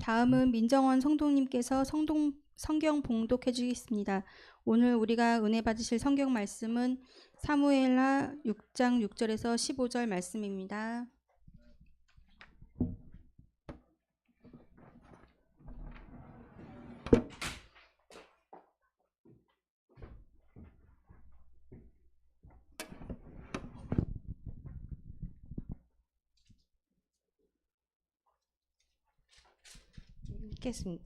다음은 민정원 성도님께서 성경 봉독해 주시겠습니다. 오늘 우리가 은혜 받으실 성경 말씀은 사무엘하 6장 6절에서 15절 말씀입니다. 읽겠습니다.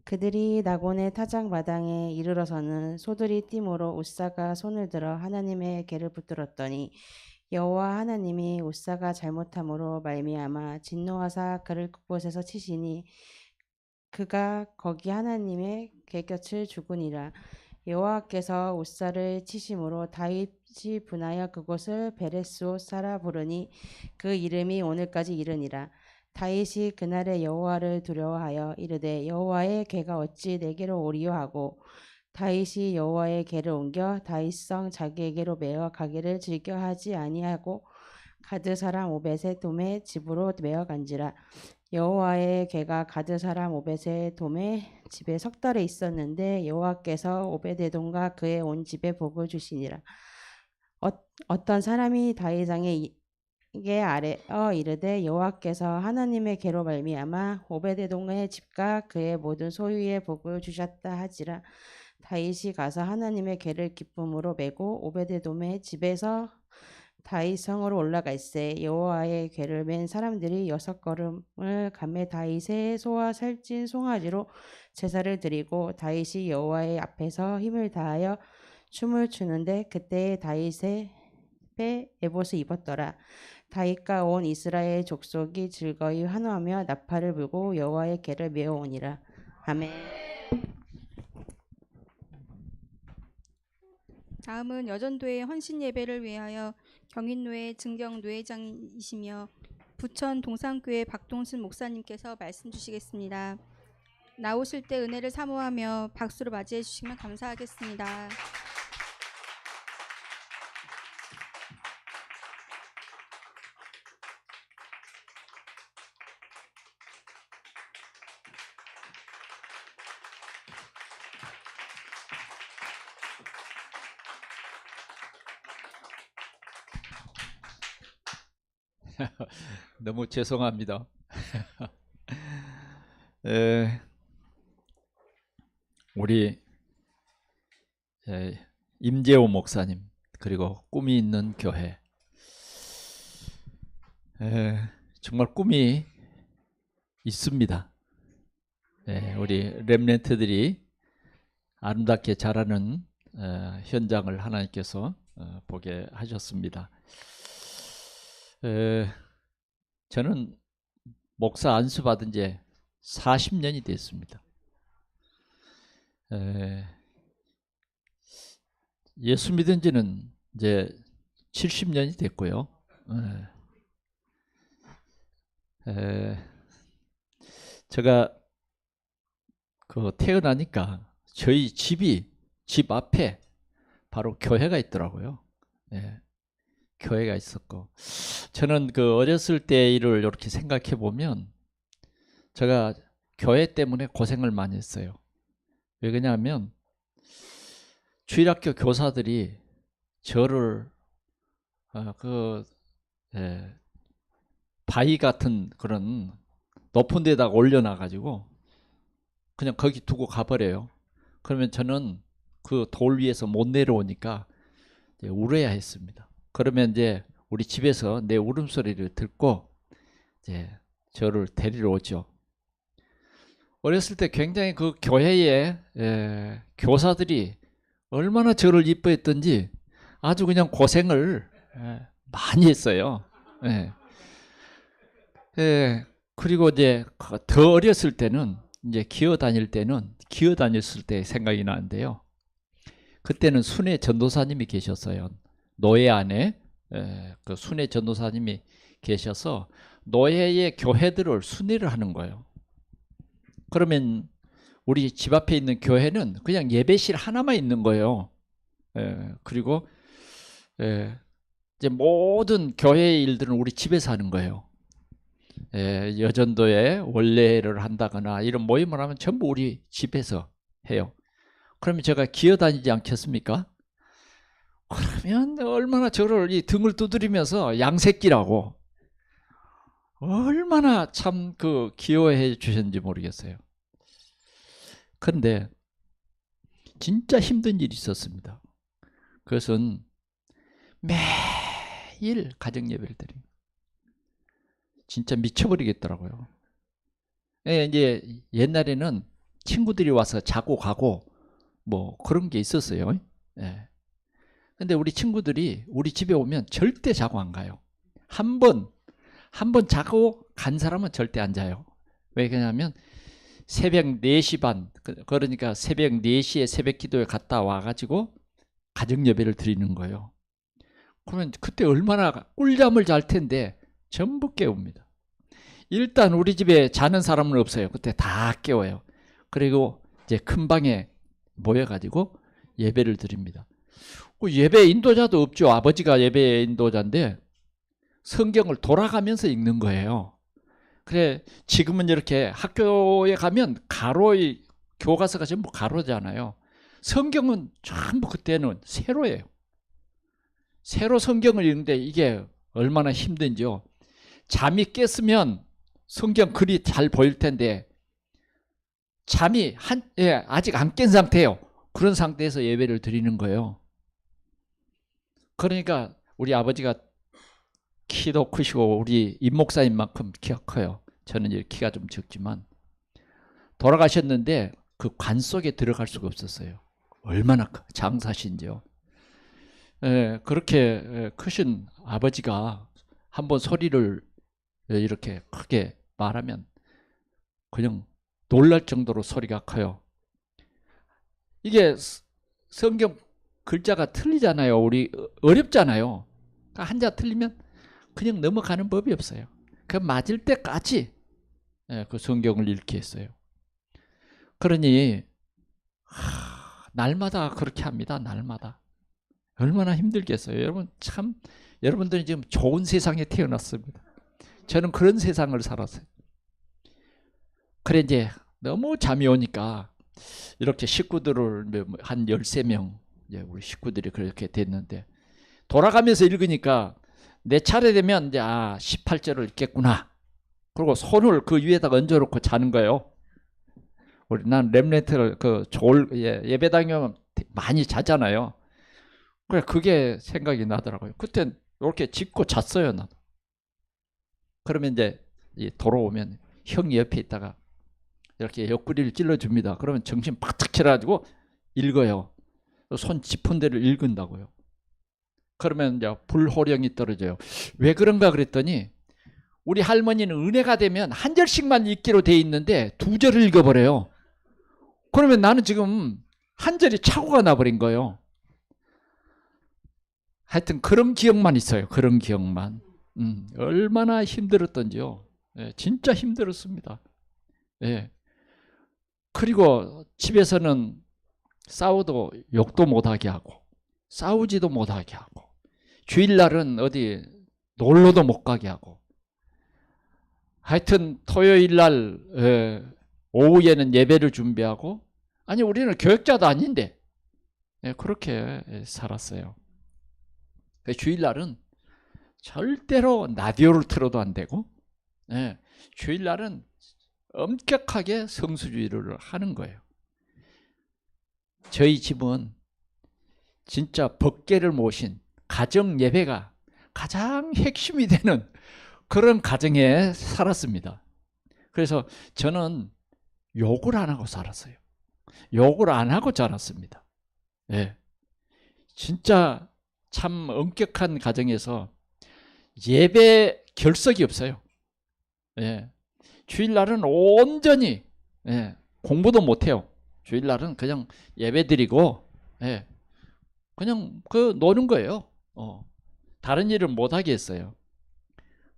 그들이 나곤의 타작 마당에 이르러서는 소들이 띠므로 웃사가 손을 들어 하나님의 궤를 붙들었더니 여호와 하나님이 웃사가 잘못함으로 말미암아 진노하사 그를 그곳에서 치시니 그가 거기 하나님의 궤곁을 죽으니라. 여호와께서 웃사를 치심으로 다윗이 분하여 그곳을 베레스옷사라 부르니 그 이름이 오늘까지 이르니라. 다윗이 그날에 여호와를 두려워하여 이르되 여호와의 궤가 어찌 내게로 오리요 하고 다윗이 여호와의 궤를 옮겨 다윗성 자기에게로 메어 가기를 즐겨하지 아니하고 가드 사람 오벳의 돔의 집으로 메어 간지라. 여호와의 궤가 가드 사람 오벳의 돔의 집에 석 달에 있었는데 여호와께서 오벳에돔과 그의 온 집에 복을 주시니라. 어떤 사람이 다윗왕에게 아뢰어 이르되 여호와께서 하나님의 궤로 말미암아 오벳에돔의 집과 그의 모든 소유에 복을 주셨다 하지라. 다윗이 가서 하나님의 궤를 기쁨으로 메고 오벳에돔의 집에서 다윗 성으로 올라갈새 여호와의 궤를 맨 사람들이 6걸음을 가매 다윗의 소와 살찐 송아지로 제사를 드리고 다윗이 여호와의 앞에서 힘을 다하여 춤을 추는데 그때에 다윗의 배 에봇을 입었더라. 다윗과 온 이스라엘 족속이 즐거이 환호하며 나팔을 불고 여호와의 궤를 메어오니라. 아멘. 다음은 여전도의 헌신 예배를 위하여 경인노회 증경노회장이시며 부천 동산교회 박동순 목사님께서 말씀 주시겠습니다. 나오실 때 은혜를 사모하며 박수로 맞이해 주시면 감사하겠습니다. 너무 죄송합니다. 우리 임재호 목사님 그리고 꿈이 있는 교회 정말 꿈이 있습니다. 우리 렘넌트들이 아름답게 자라는 현장을 하나님께서 보게 하셨습니다. 저는 목사 안수 받은 지 40년이 됐습니다. 예수 믿은 지는 이제 70년이 됐고요. 제가 태어나니까 저희 집 앞에 바로 교회가 있더라고요. 교회가 있었고 저는 어렸을 때 일을 이렇게 생각해 보면 제가 교회 때문에 고생을 많이 했어요. 왜 그러냐면 주일학교 교사들이 저를 바위 같은 그런 높은 데다가 올려놔 가지고 그냥 거기 두고 가버려요. 그러면 저는 그 돌 위에서 못 내려오니까 울어야 했습니다. 그러면 이제 우리 집에서 내 울음소리를 듣고 이제 저를 데리러 오죠. 어렸을 때 굉장히 그 교회에 교사들이 얼마나 저를 이뻐했던지 아주 그냥 고생을 많이 했어요. 그리고 이제 더 어렸을 때는 이제 기어 다녔을 때 생각이 나는데요. 그때는 순회 전도사님이 계셨어요. 노예 안에 그 순회 전도사님이 계셔서 노예의 교회들을 순회를 하는 거예요. 그러면 우리 집 앞에 있는 교회는 그냥 예배실 하나만 있는 거예요. 그리고 이제 모든 교회의 일들은 우리 집에서 하는 거예요. 여전도에 원래를 한다거나 이런 모임을 하면 전부 우리 집에서 해요. 그러면 제가 기어다니지 않겠습니까? 그러면 얼마나 저를 이 등을 두드리면서 양새끼라고 얼마나 참 그 기여해 주셨는지 모르겠어요. 그런데 진짜 힘든 일이 있었습니다. 그것은 매일 가정 예배를 드려요. 진짜 미쳐버리겠더라고요. 이제 옛날에는 친구들이 와서 자고 가고 뭐 그런 게 있었어요. 예. 근데 우리 친구들이 우리 집에 오면 절대 자고 안 가요. 한 번 자고 간 사람은 절대 안 자요. 왜 그러냐면 새벽 4시 반, 그러니까 새벽 4시에 새벽 기도에 갔다 와가지고 가정 예배를 드리는 거예요. 그러면 그때 얼마나 꿀잠을 잘 텐데 전부 깨웁니다. 일단 우리 집에 자는 사람은 없어요. 그때 다 깨워요. 그리고 이제 큰 방에 모여가지고 예배를 드립니다. 예배 인도자도 없죠. 아버지가 예배 인도자인데 성경을 돌아가면서 읽는 거예요. 그래, 지금은 이렇게 학교에 가면 가로의 교과서가 전부 가로잖아요. 성경은 전부 그때는 세로예요. 세로 성경을 읽는데 이게 얼마나 힘든지요. 잠이 깼으면 성경 글이 잘 보일 텐데 잠이 아직 안 깬 상태예요. 그런 상태에서 예배를 드리는 거예요. 그러니까 우리 아버지가 키도 크시고 우리 임목사님만큼 키가 커요. 저는 이제 키가 좀 적지만 돌아가셨는데 그 관 속에 들어갈 수가 없었어요. 얼마나 장사신지요. 그렇게 크신 아버지가 한번 소리를 이렇게 크게 말하면 그냥 놀랄 정도로 소리가 커요. 이게 성경 글자가 틀리잖아요. 우리 어렵잖아요. 한자 틀리면 그냥 넘어가는 법이 없어요. 그 맞을 때까지 그 성경을 읽게 했어요. 그러니 날마다 그렇게 합니다. 날마다. 얼마나 힘들겠어요. 여러분 참 여러분들이 지금 좋은 세상에 태어났습니다. 저는 그런 세상을 살았어요. 그래 이제 너무 잠이 오니까 이렇게 식구들을 한 13명 우리 식구들이 그렇게 됐는데 돌아가면서 읽으니까 내 차례 되면 이제 18절을 읽겠구나. 그리고 손을 그 위에다 얹어놓고 자는 거예요. 난 렘넌트를 예배당에 오면 많이 자잖아요. 그래 그게 생각이 나더라고요. 그때 이렇게 짚고 잤어요. 나도. 그러면 이제 돌아오면 형이 옆에 있다가 이렇게 옆구리를 찔러줍니다. 그러면 정신 바짝 차려가지고 읽어요. 손 짚은 대로 읽은다고요. 그러면 이제 불호령이 떨어져요. 왜 그런가 그랬더니 우리 할머니는 은혜가 되면 한 절씩만 읽기로 돼 있는데 2절을 읽어버려요. 그러면 나는 지금 한 절이 착오가 나버린 거예요. 하여튼 그런 기억만 있어요. 그런 기억만. 얼마나 힘들었던지요. 진짜 힘들었습니다. 그리고 집에서는 싸워도 욕도 못하게 하고 싸우지도 못하게 하고 주일날은 어디 놀러도 못 가게 하고 하여튼 토요일날 오후에는 예배를 준비하고 아니 우리는 교역자도 아닌데 그렇게 살았어요. 주일날은 절대로 라디오를 틀어도 안 되고 주일날은 엄격하게 성수주의를 하는 거예요. 저희 집은 진짜 법궤를 모신 가정 예배가 가장 핵심이 되는 그런 가정에 살았습니다. 그래서 저는 욕을 안 하고 살았어요. 욕을 안 하고 자랐습니다. 진짜 참 엄격한 가정에서 예배 결석이 없어요. 주일날은 온전히 공부도 못해요. 주일날은 그냥 예배드리고 그냥 노는 거예요. 다른 일을 못하게 했어요.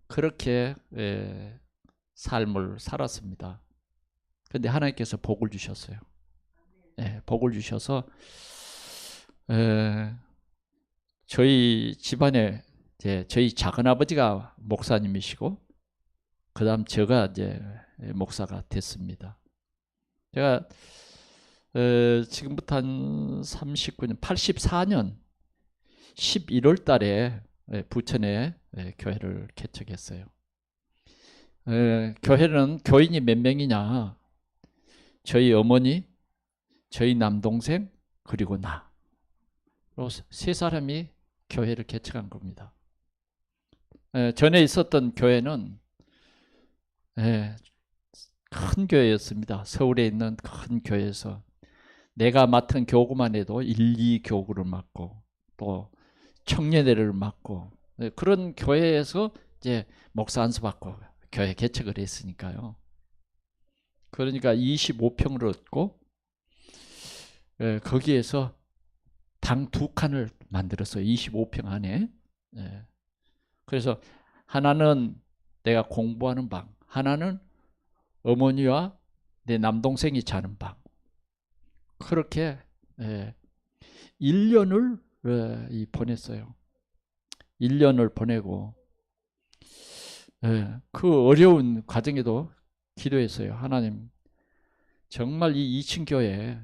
그렇게 삶을 살았습니다. 그런데 하나님께서 복을 주셨어요. 복을 주셔서 저희 집안에 저희 작은아버지가 목사님이시고 그다음 제가 이제 목사가 됐습니다. 제가 지금부터 한 39년, 84년 11월 달에 부천에 교회를 개척했어요. 교회는 교인이 몇 명이냐? 저희 어머니, 저희 남동생, 그리고 나. 세 사람이 교회를 개척한 겁니다. 전에 있었던 교회는 큰 교회였습니다. 서울에 있는 큰 교회에서 내가 맡은 교구만 해도 1, 2교구를 맡고 또 청년회를 맡고 그런 교회에서 이제 목사 안수받고 교회 개척을 했으니까요. 그러니까 25평을 얻고 거기에서 당 2칸을 만들었어요. 25평 안에. 그래서 하나는 내가 공부하는 방, 하나는 어머니와 내 남동생이 자는 방. 그렇게 1년을 보냈어요. 1년을 보내고 그 어려운 과정에도 기도했어요. 하나님, 정말 이 2층 교회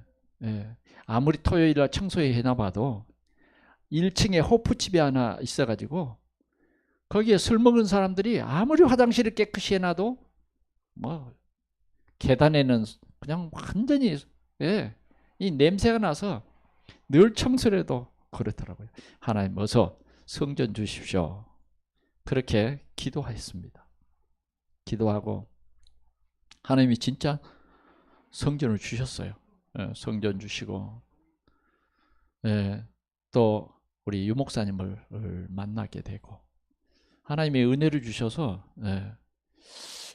아무리 토요일날 청소회 해놔봐도 1층에 호프집이 하나 있어가지고 거기에 술 먹은 사람들이 아무리 화장실을 깨끗이 해놔도 뭐 계단에는 그냥 완전히 이 냄새가 나서 늘 청소를 해도 그렇더라고요. 하나님 어서 성전 주십시오. 그렇게 기도했습니다. 기도하고 하나님이 진짜 성전을 주셨어요. 성전 주시고 또 우리 유목사님을 만나게 되고 하나님의 은혜를 주셔서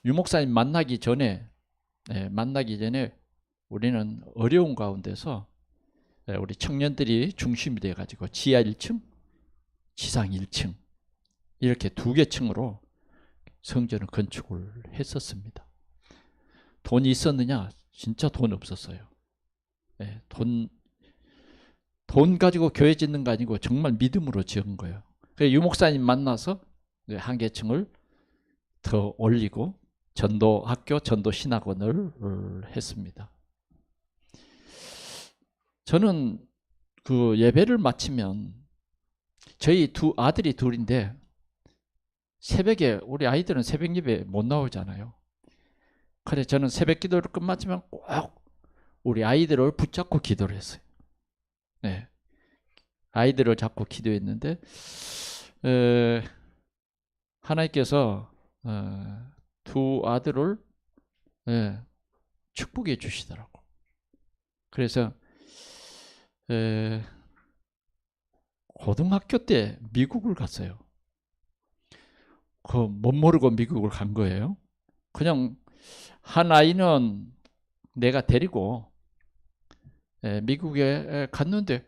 유목사님 만나기 전에 우리는 어려운 가운데서 우리 청년들이 중심이 돼가지고 지하 1층, 지상 1층 이렇게 2개 층으로 성전을 건축을 했었습니다. 돈이 있었느냐? 진짜 돈 없었어요. 돈 가지고 교회 짓는 거 아니고 정말 믿음으로 지은 거예요. 그래서 유목사님 만나서 한 개층을 더 올리고 전도학교, 전도신학원을 했습니다. 저는 그 예배를 마치면 저희 아들이 둘인데 새벽에 우리 아이들은 새벽 예배 못 나오잖아요. 그래서 저는 새벽 기도를 끝마치면 꼭 우리 아이들을 붙잡고 기도를 했어요. 아이들을 잡고 기도했는데 하나님께서 2 아들을 축복해 주시더라고. 그래서 고등학교 때 미국을 갔어요. 못 모르고 미국을 간 거예요. 그냥 한 아이는 내가 데리고 미국에 갔는데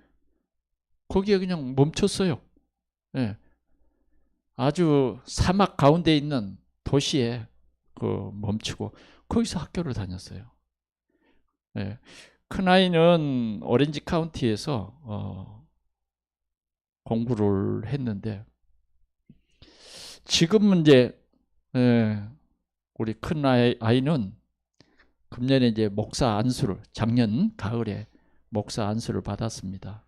거기에 그냥 멈췄어요. 아주 사막 가운데 있는 도시에 멈추고 거기서 학교를 다녔어요. 큰 아이는 오렌지 카운티에서 공부를 했는데 지금은 이제 우리 큰 아이는 금년에 이제 목사 안수를 작년 가을에 목사 안수를 받았습니다.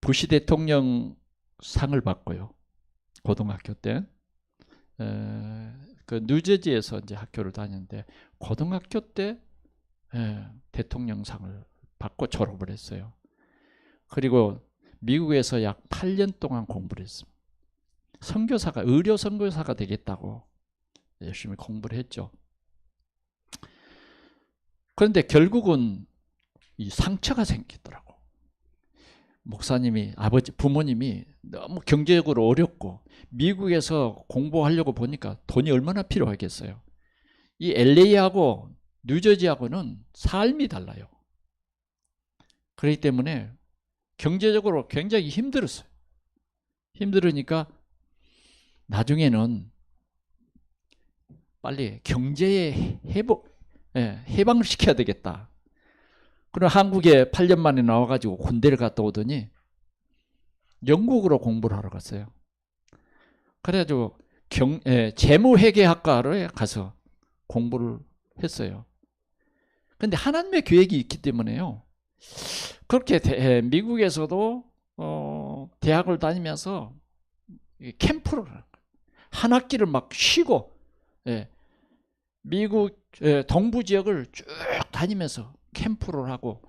부시 대통령 상을 받고요. 고등학교 때. 그 뉴저지에서 이제 학교를 다녔는데 고등학교 때 대통령상을 받고 졸업을 했어요. 그리고 미국에서 약 8년 동안 공부를 했습니다. 의료 선교사가 되겠다고 열심히 공부를 했죠. 그런데 결국은 이 상처가 생기더라고. 목사님이 부모님이 너무 경제적으로 어렵고 미국에서 공부하려고 보니까 돈이 얼마나 필요하겠어요. 이 LA하고 뉴저지하고는 삶이 달라요. 그렇기 때문에 경제적으로 굉장히 힘들었어요. 힘들으니까 나중에는 빨리 경제에 해방을 시켜야 되겠다. 그럼 한국에 8년 만에 나와가지고 군대를 갔다 오더니 영국으로 공부를 하러 갔어요. 그래가지고 재무회계학과를 가서 공부를 했어요. 근데 하나님의 계획이 있기 때문에요. 그렇게 미국에서도 대학을 다니면서 캠프를 한 학기를 막 쉬고 미국 동부 지역을 쭉 다니면서 캠프를 하고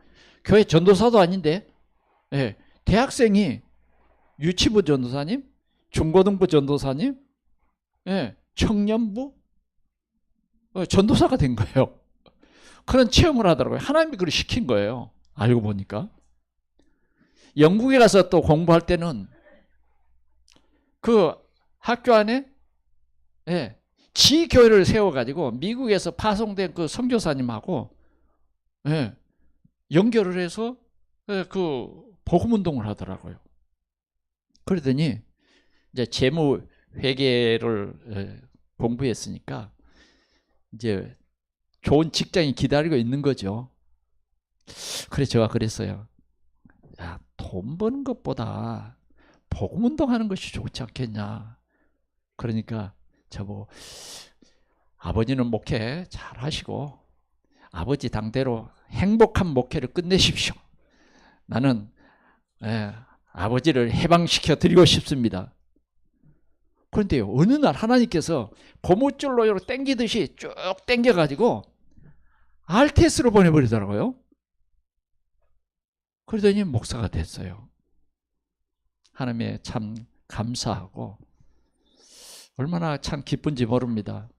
교회 전도사도 아닌데 대학생이 유치부 전도사님, 중고등부 전도사님, 청년부 전도사가 된 거예요. 그런 체험을 하더라고요. 하나님이 그걸 시킨 거예요. 알고 보니까. 영국에 가서 또 공부할 때는 그 학교 안에 지교회를 세워가지고 미국에서 파송된 그 선교사님하고 연결을 해서 그 복음운동을 하더라고요. 그러더니 이제 재무회계를 공부했으니까 이제 좋은 직장이 기다리고 있는 거죠. 그래서 제가 그랬어요. 야, 돈 버는 것보다 복음운동하는 것이 좋지 않겠냐. 그러니까 저보고 아버지는 목회 잘 하시고 아버지 당대로 행복한 목회를 끝내십시오. 나는 아버지를 해방시켜 드리고 싶습니다. 그런데요, 어느 날 하나님께서 고무줄로 당기듯이 쭉 당겨가지고 RTS로 보내버리더라고요. 그러더니 목사가 됐어요. 하나님에 참 감사하고 얼마나 참 기쁜지 모릅니다.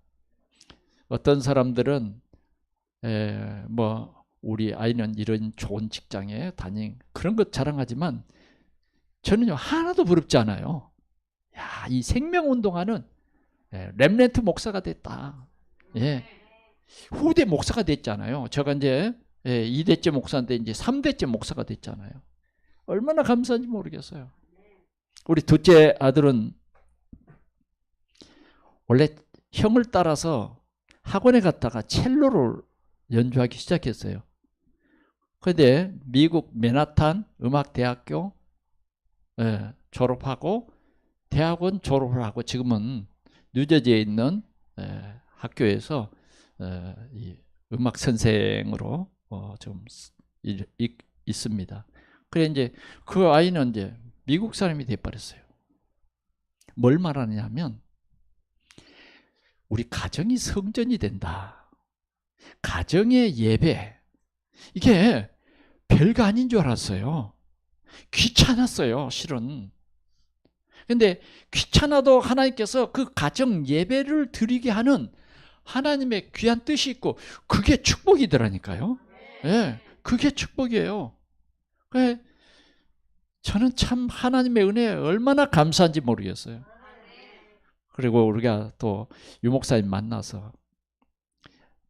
어떤 사람들은 뭐 우리 아이는 이런 좋은 직장에 다닌 그런 것 자랑하지만 저는요 하나도 부럽지 않아요. 야, 이 생명운동하는 렘넌트 목사가 됐다. 후대 목사가 됐잖아요. 제가 이제 2대째 목사인데 이제 3대째 목사가 됐잖아요. 얼마나 감사한지 모르겠어요. 우리 둘째 아들은 원래 형을 따라서 학원에 갔다가 첼로를 연주하기 시작했어요. 그런데 미국 맨하탄 음악대학교 졸업하고 대학원 졸업을 하고 지금은 뉴저지에 있는 학교에서 이 음악 선생으로 좀 있습니다. 그래 이제 그 아이는 이제 미국 사람이 돼버렸어요. 뭘 말하냐면 우리 가정이 성전이 된다. 가정의 예배 이게 별거 아닌 줄 알았어요. 귀찮았어요, 실은. 근데 귀찮아도 하나님께서 그 가정 예배를 드리게 하는 하나님의 귀한 뜻이 있고 그게 축복이더라니까요. 그게 축복이에요. 저는 참 하나님의 은혜에 얼마나 감사한지 모르겠어요. 그리고 우리가 또 유목사님 만나서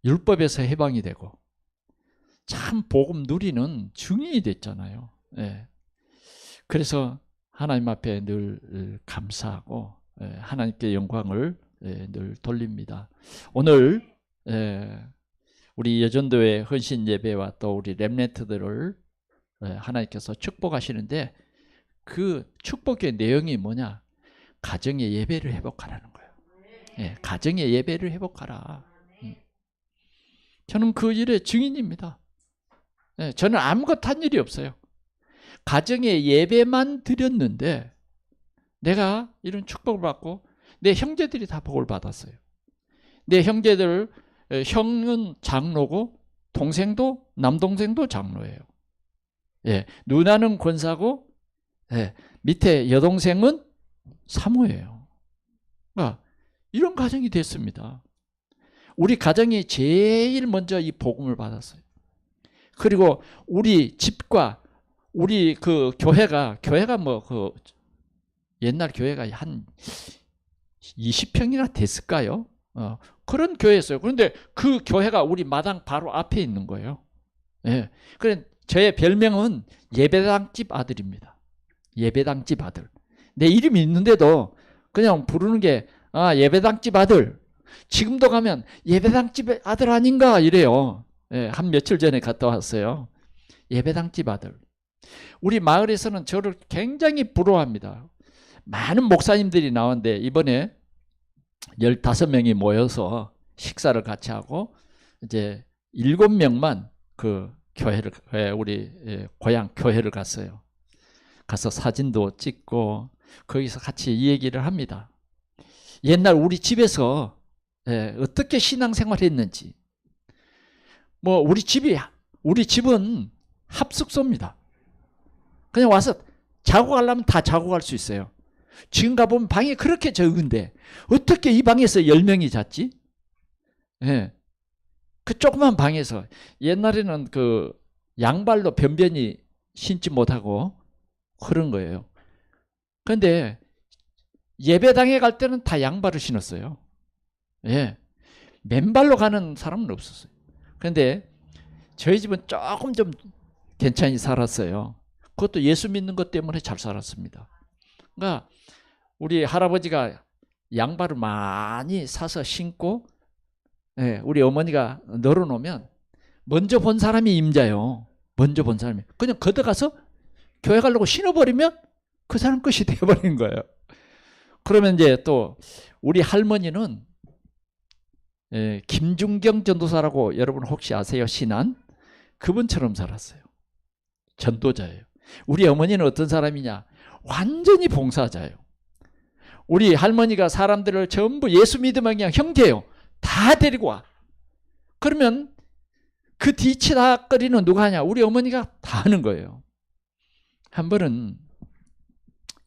율법에서 해방이 되고 참 복음 누리는 증인이 됐잖아요. 그래서 하나님 앞에 늘 감사하고 하나님께 영광을 늘 돌립니다. 오늘 우리 여전도의 헌신 예배와 또 우리 렘넌트들을 하나님께서 축복하시는데 그 축복의 내용이 뭐냐? 가정의 예배를 회복하라는 거예요. 가정의 예배를 회복하라. 저는 그 일의 증인입니다. 저는 아무것도 한 일이 없어요. 가정의 예배만 드렸는데 내가 이런 축복을 받고 내 형제들이 다 복을 받았어요. 내 형제들, 형은 장로고 동생도 남동생도 장로예요. 누나는 권사고 밑에 여동생은 사모예요. 그러니까 이런 가정이 됐습니다. 우리 가정이 제일 먼저 이 복음을 받았어요. 그리고 우리 집과 우리 그 교회가 뭐 그 옛날 교회가 한 20평이나 됐을까요? 그런 교회였어요. 그런데 그 교회가 우리 마당 바로 앞에 있는 거예요. 그래 저의 별명은 예배당집 아들입니다. 예배당집 아들. 내 이름이 있는데도 그냥 부르는 게 예배당집 아들. 지금도 가면 예배당집 아들 아닌가 이래요. 한 며칠 전에 갔다 왔어요. 예배당집 아들. 우리 마을에서는 저를 굉장히 부러워합니다. 많은 목사님들이 나왔는데 이번에 15명이 모여서 식사를 같이 하고 이제 7명만 그 교회를 우리 고향 교회를 갔어요. 가서 사진도 찍고 거기서 같이 이 얘기를 합니다. 옛날 우리 집에서 어떻게 신앙생활 했는지. 뭐 우리 집은 합숙소입니다. 그냥 와서 자고 가려면 다 자고 갈 수 있어요. 지금 가보면 방이 그렇게 적은데 어떻게 이 방에서 10명이 잤지? 예. 그 조그만 방에서 옛날에는 그 양발로 변변히 신지 못하고 그런 거예요. 그런데 예배당에 갈 때는 다 양발을 신었어요. 예. 맨발로 가는 사람은 없었어요. 그런데 저희 집은 조금 좀 괜찮이 살았어요. 그것도 예수 믿는 것 때문에 잘 살았습니다. 그러니까 우리 할아버지가 양발을 많이 사서 신고 우리 어머니가 널어놓으면 먼저 본 사람이 임자요. 먼저 본 사람이. 그냥 걷어가서 교회 가려고 신어버리면 그 사람 끝이 돼버린 거예요. 그러면 이제 또 우리 할머니는 김중경 전도사라고 여러분 혹시 아세요? 신안? 그분처럼 살았어요. 전도자예요. 우리 어머니는 어떤 사람이냐? 완전히 봉사자예요. 우리 할머니가 사람들을 전부 예수 믿으면 그냥 형제예요. 다 데리고 와. 그러면 그 뒤치다거리는 누가 하냐? 우리 어머니가 다 하는 거예요. 한 번은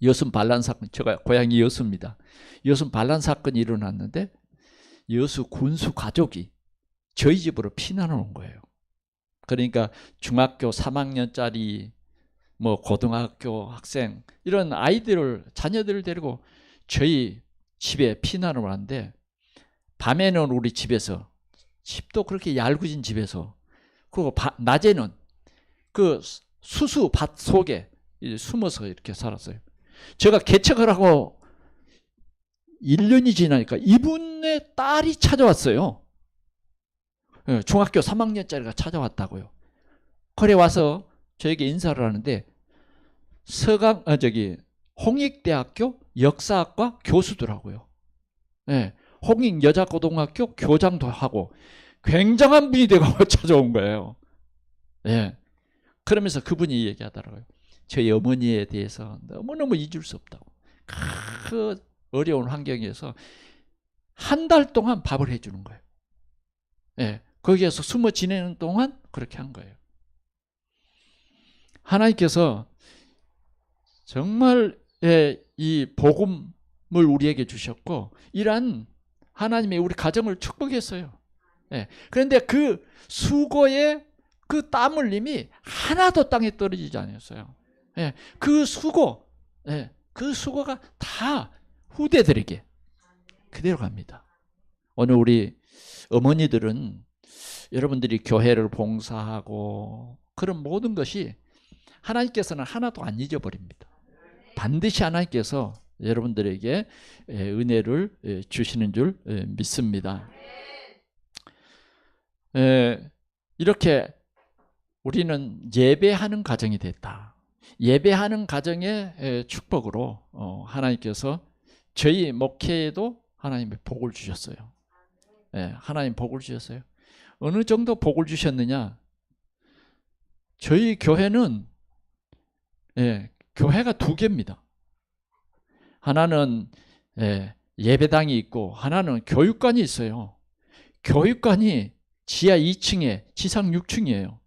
여순 반란 사건, 제가 고향이 여수입니다. 여순 반란 사건이 일어났는데 여수 군수 가족이 저희 집으로 피난을 온 거예요. 그러니까 중학교 3학년짜리 뭐 고등학교 학생 이런 아이들을 자녀들을 데리고 저희 집에 피난을 왔는데 밤에는 우리 집에서 집도 그렇게 얄궂은 집에서 그리고 낮에는 그 수수밭 속에 숨어서 이렇게 살았어요. 제가 개척을 하고 1년이 지나니까 이분의 딸이 찾아왔어요. 중학교 3학년짜리가 찾아왔다고요. 그래 와서 저에게 인사를 하는데 홍익대학교 역사학과 교수더라고요. 홍익여자고등학교 교장도 하고 굉장한 분이 되고 찾아온 거예요. 그러면서 그분이 얘기하더라고요. 저희 어머니에 대해서 너무너무 잊을 수 없다고. 그 어려운 환경에서 한 달 동안 밥을 해주는 거예요. 거기에서 숨어 지내는 동안 그렇게 한 거예요. 하나님께서 정말 이 복음을 우리에게 주셨고 이러한 하나님의 우리 가정을 축복했어요. 그런데 그 수고의 그 땀 흘림이 하나도 땅에 떨어지지 않았어요. 그 수고가 다 후대들에게 그대로 갑니다. 오늘 우리 어머니들은 여러분들이 교회를 봉사하고 그런 모든 것이 하나님께서는 하나도 안 잊어버립니다. 반드시 하나님께서 여러분들에게 은혜를 주시는 줄 믿습니다. 이렇게 우리는 예배하는 가정이 됐다. 예배하는 가정의 축복으로 하나님께서 저희 목회에도 하나님의 복을 주셨어요. 하나님 복을 주셨어요. 어느 정도 복을 주셨느냐? 저희 교회는 교회가 2개입니다. 하나는 예배당이 있고 하나는 교육관이 있어요. 교육관이 지하 2층에 지상 6층이에요.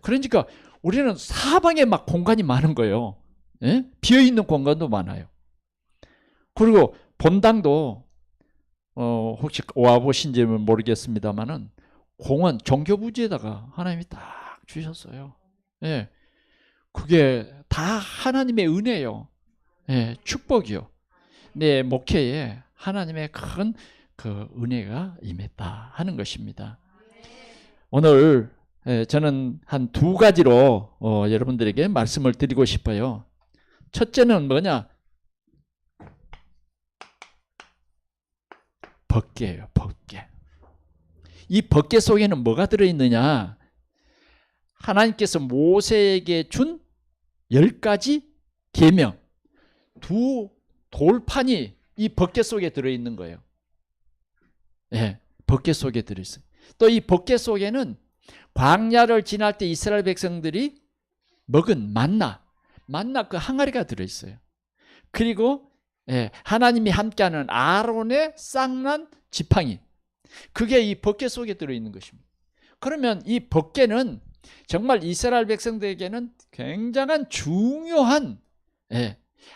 그러니까 우리는 사방에 막 공간이 많은 거예요. 비어있는 공간도 많아요. 그리고 본당도 혹시 와보신지는 모르겠습니다만은 공원 종교부지에다가 하나님이 딱 주셨어요. 그게 다 하나님의 은혜요. 축복이요. 내 목회에 하나님의 큰 그 은혜가 임했다 하는 것입니다. 오늘 저는 한 2가지로 여러분들에게 말씀을 드리고 싶어요. 첫째는 뭐냐? 법궤예요. 법궤. 이 법궤 속에는 뭐가 들어있느냐? 하나님께서 모세에게 준 10가지 계명, 두 돌판이 이 벗개 속에 들어있는 거예요. 예, 벗개 속에 들어있어요. 또 이 벗개 속에는 광야를 지날 때 이스라엘 백성들이 먹은 만나 그 항아리가 들어있어요. 그리고 하나님이 함께하는 아론의 쌍난 지팡이, 그게 이 벗개 속에 들어있는 것입니다. 그러면 이 벗개는 정말 이스라엘 백성들에게는 굉장한 중요한,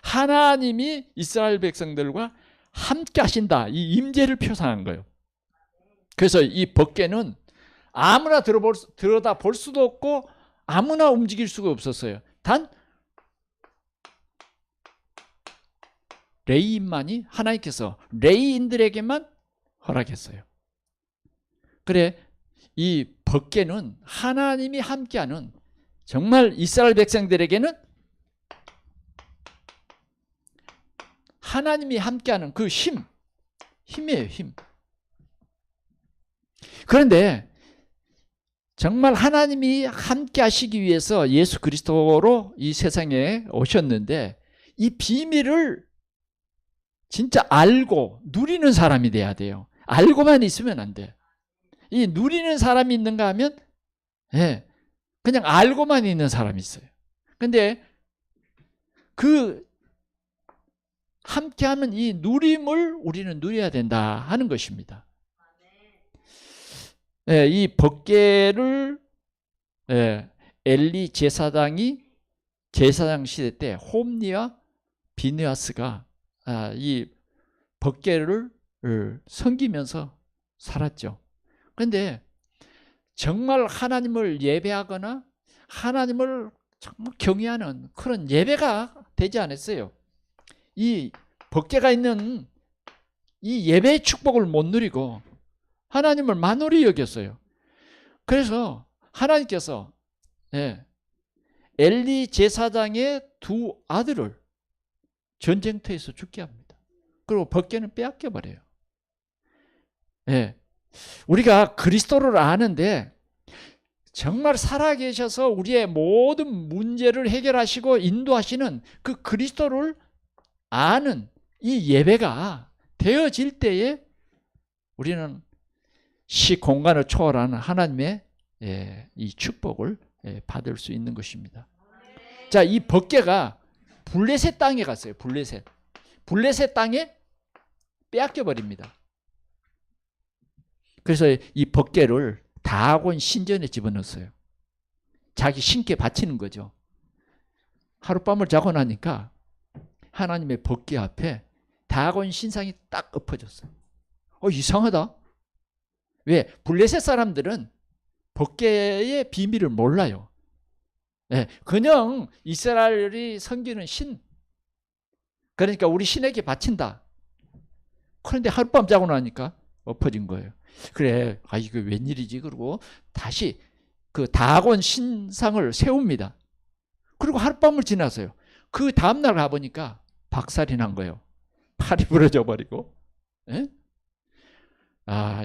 하나님이 이스라엘 백성들과 함께 하신다, 이 임재를 표상한 거예요. 그래서 이 벗개는 아무나 들여다 볼 수도 없고 아무나 움직일 수가 없었어요. 단 레위인만이, 하나님께서 레위인들에게만 허락했어요. 그래, 이 벗개는 하나님이 함께하는, 정말 이스라엘 백성들에게는 하나님이 함께하는 그 힘이에요, 힘. 그런데 정말 하나님이 함께 하시기 위해서 예수 그리스도로 이 세상에 오셨는데, 이 비밀을 진짜 알고 누리는 사람이 돼야 돼요. 알고만 있으면 안 돼. 이 누리는 사람이 있는가 하면, 그냥 알고만 있는 사람이 있어요. 근데 그 함께하는 이 누림을 우리는 누려야 된다 하는 것입니다. 이 벗개를 엘리 제사장이 제사장 시대 때 홈리와 비느하스가 이 벗개를 섬기면서 살았죠. 그런데 정말 하나님을 예배하거나 하나님을 정말 경외하는 그런 예배가 되지 않았어요. 이 벗개가 있는 이 예배의 축복을 못 누리고 하나님을 만홀히 여겼어요. 그래서 하나님께서 엘리 제사장의 두 아들을 전쟁터에서 죽게 합니다. 그리고 벗개는 빼앗겨 버려요. 우리가 그리스도를 아는데 정말 살아계셔서 우리의 모든 문제를 해결하시고 인도하시는 그 그리스도를 아는 이 예배가 되어질 때에 우리는 시공간을 초월하는 하나님의 이 축복을 받을 수 있는 것입니다. 자, 이 벗개가 블레셋 땅에 갔어요. 블레셋 땅에 빼앗겨 버립니다. 그래서 이 벗개를 다곤 신전에 집어넣었어요. 자기 신께 바치는 거죠. 하룻밤을 자고 나니까 하나님의 벗개 앞에 다곤 신상이 딱 엎어졌어요. 이상하다. 왜? 블레셋 사람들은 벗개의 비밀을 몰라요. 그냥 이스라엘이 섬기는 신, 그러니까 우리 신에게 바친다. 그런데 하룻밤 자고 나니까 엎어진 거예요. 그래, 이거 웬일이지? 그러고 다시 그 다곤 신상을 세웁니다. 그리고 하룻밤을 지나서요. 그 다음날 가보니까 박살이 난 거예요. 팔이 부러져 버리고.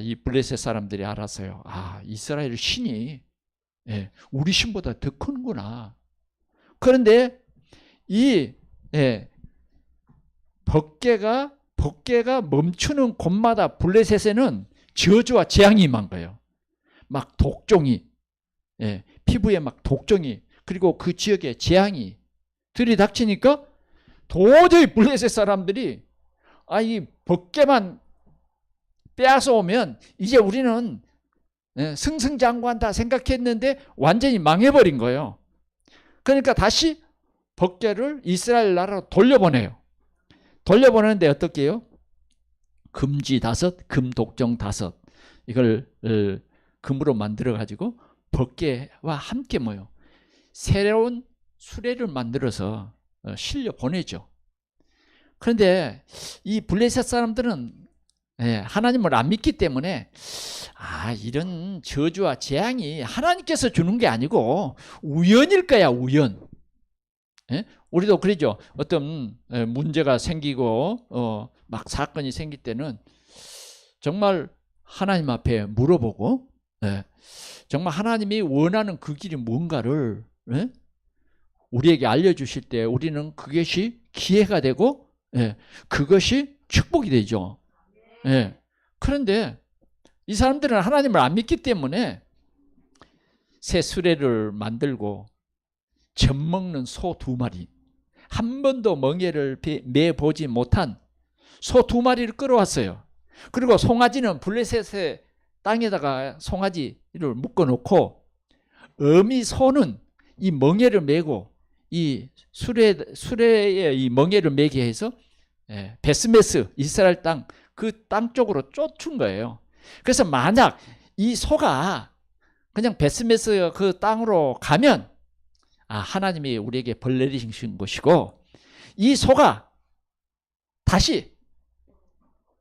이 블레셋 사람들이 알았어요. 이스라엘 신이 우리 신보다 더 큰구나. 그런데 이 벗개가 멈추는 곳마다 블레셋에는 저주와 재앙이 임한 거예요. 막 독종이, 피부에 막 독종이, 그리고 그 지역에 재앙이 들이닥치니까 도저히 블레셋 사람들이 이 벗개만 빼앗아 오면 이제 우리는 승승장구한다 생각했는데 완전히 망해버린 거예요. 그러니까 다시 벗개를 이스라엘 나라로 돌려보내요. 돌려보내는데 어떻게 해요? 금쥐 5, 금독종 5, 이걸 금으로 만들어 가지고 벗개와 함께 모여 새로운 수레를 만들어서 실려 보내죠. 그런데 이 블레셋 사람들은 하나님을 안 믿기 때문에 이런 저주와 재앙이 하나님께서 주는 게 아니고 우연일 거야, 우연. 우리도 그러죠. 어떤 문제가 생기고 막 사건이 생길 때는 정말 하나님 앞에 물어보고 정말 하나님이 원하는 그 길이 뭔가를 우리에게 알려주실 때 우리는 그것이 기회가 되고 예, 그것이 축복이 되죠. 예. 그런데 이 사람들은 하나님을 안 믿기 때문에 새 수레를 만들고 젖 먹는 소 2마리, 한 번도 멍에를 매보지 못한 소 2마리를 끌어왔어요. 그리고 송아지는 블레셋의 땅에다가 송아지를 묶어놓고 어미 소는 이 멍에를 메고 이 수레에 이 멍에를 메게 해서 베스메스 이스라엘 땅 그 땅 쪽으로 쫓은 거예요. 그래서 만약 이 소가 그냥 베스메스 그 땅으로 가면 하나님이 우리에게 벌 내리신 것이고, 이 소가 다시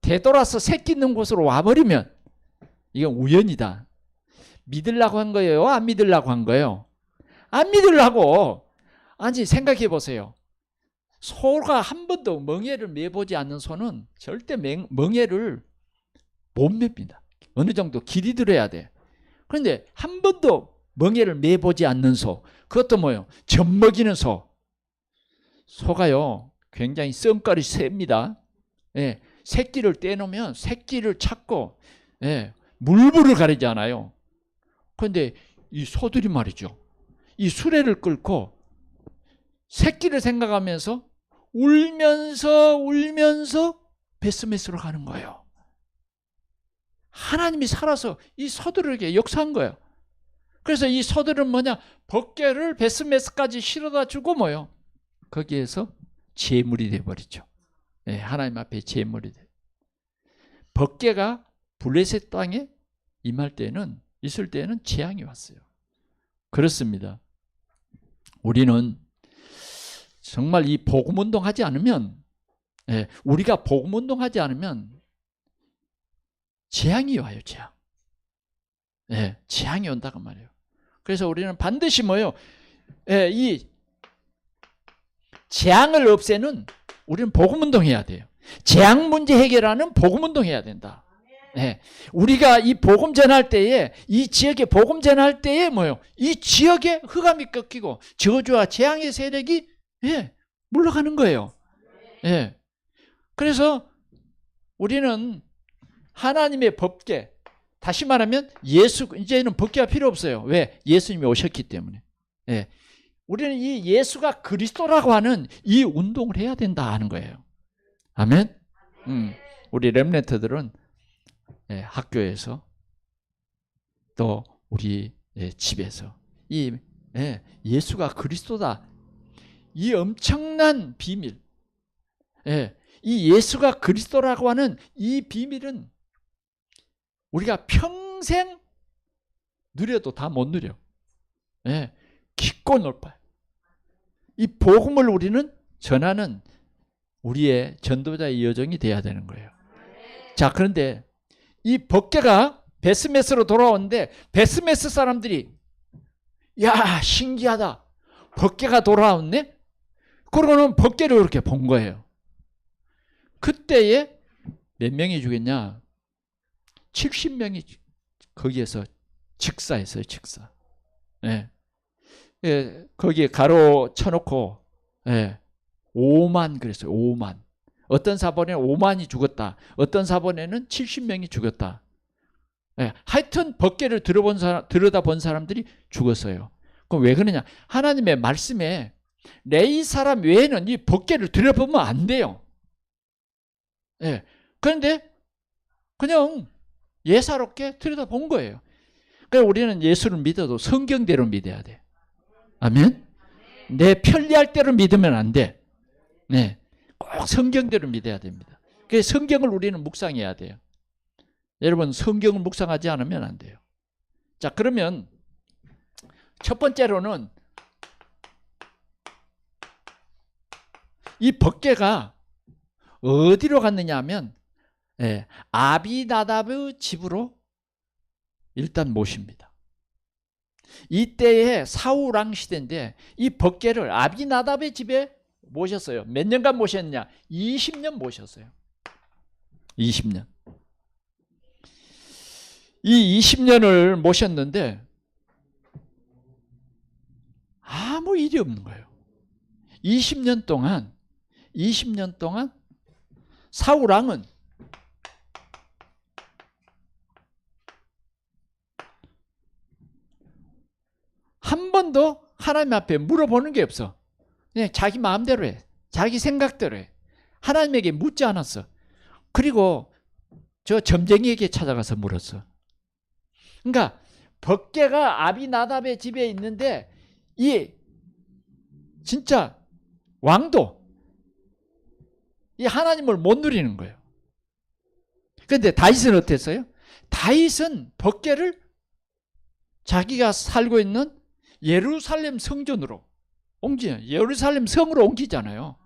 되돌아서 새끼 있는 곳으로 와버리면 이건 우연이다. 믿으려고 한 거예요? 안 믿으려고 한 거예요? 안 믿으려고. 아니, 생각해 보세요. 소가 한 번도 멍에를 매보지 않는 소는 절대 멍에를 못 맵니다. 어느 정도 길이 들어야 돼. 그런데 한 번도 멍에를 매보지 않는 소, 그것도 뭐예요? 젖 먹이는 소. 소가요 굉장히 썸깔이 셉니다. 예, 새끼를 떼놓으면 새끼를 찾고 물불을 가리잖아요. 그런데 이 소들이 말이죠, 이 수레를 끌고 새끼를 생각하면서 울면서 베스메스로 가는 거예요. 하나님이 살아서 이 소들에게 역사한 거예요. 그래서 이 소들은 뭐냐, 벗개를 베스메스까지 실어다 주고 뭐요, 거기에서 제물이 돼버리죠. 하나님 앞에 제물이 돼. 벗개가 블레셋 땅에 있을 때는 재앙이 왔어요. 그렇습니다. 우리는 정말 이 복음운동 하지 않으면, 우리가 복음운동 하지 않으면 재앙이 와요. 재앙. 재앙이 온다고 말이에요. 그래서 우리는 반드시 뭐예요? 이 재앙을 없애는 우리는 복음운동 해야 돼요. 재앙 문제 해결하는 복음운동 해야 된다. 우리가 이 복음 전할 때에, 이 지역에 복음 전할 때에 뭐예요? 이 지역에 흑암이 꺾이고 저주와 재앙의 세력이 물러가는 거예요. 그래서 우리는 하나님의 법계, 다시 말하면 이제는 법계가 필요 없어요. 왜? 예수님이 오셨기 때문에. 우리는 이 예수가 그리스도라고 하는 이 운동을 해야 된다 하는 거예요. 아멘. 우리 렘넌트들은 학교에서 또 우리 집에서 이 예수가 그리스도다, 이 엄청난 비밀, 이 예수가 그리스도라고 하는 이 비밀은 우리가 평생 누려도 다 못 누려. 깊고 넓어요. 이 복음을 우리는 전하는 우리의 전도자의 여정이 돼야 되는 거예요. 자, 그런데 이 벗개가 베스메스로 돌아오는데 베스메스 사람들이 야, 신기하다, 벗개가 돌아왔네? 그러고는 벗개를 그렇게 본 거예요. 그때에 몇 명이 죽였냐? 70명이 거기에서 즉사했어요. 즉사. 거기에 가로 쳐놓고 5만 그랬어요. 5만. 어떤 사본에 5만이 죽었다, 어떤 사본에는 70명이 죽었다. 하여튼 벗개를 들여다본 사람들이 죽었어요. 그럼 왜 그러냐? 하나님의 말씀에 레위 사람 외에는 이 벗개를 들여다보면 안 돼요. 그런데 그냥 예사롭게 들여다본 거예요. 그래서 우리는 예수를 믿어도 성경대로 믿어야 돼. 아멘? 내 편리할 대로 믿으면 안 돼. 꼭 성경대로 믿어야 됩니다. 그래서 성경을 우리는 묵상해야 돼요. 여러분, 성경을 묵상하지 않으면 안 돼요. 자, 그러면 첫 번째로는 이 벗개가 어디로 갔느냐 하면 아비나답의 집으로 일단 모십니다. 이때에 사울 왕 시대인데 이 벗개를 아비나답의 집에 모셨어요. 몇 년간 모셨냐? 20년 모셨어요. 20년. 이 20년을 모셨는데 아무 일이 없는 거예요. 20년 동안 사울 왕은 한 번도 하나님 앞에 물어보는 게 없어. 그냥 자기 마음대로 해. 자기 생각대로 해. 하나님에게 묻지 않았어. 그리고 저 점쟁이에게 찾아가서 물었어. 그러니까 법궤가 아비나답의 집에 있는데 이 진짜 왕도 이 하나님을 못 누리는 거예요. 그런데 다윗은 어땠어요? 다윗은 법궤를 자기가 살고 있는 예루살렘 성전으로 예루살렘 성으로 옮기잖아요.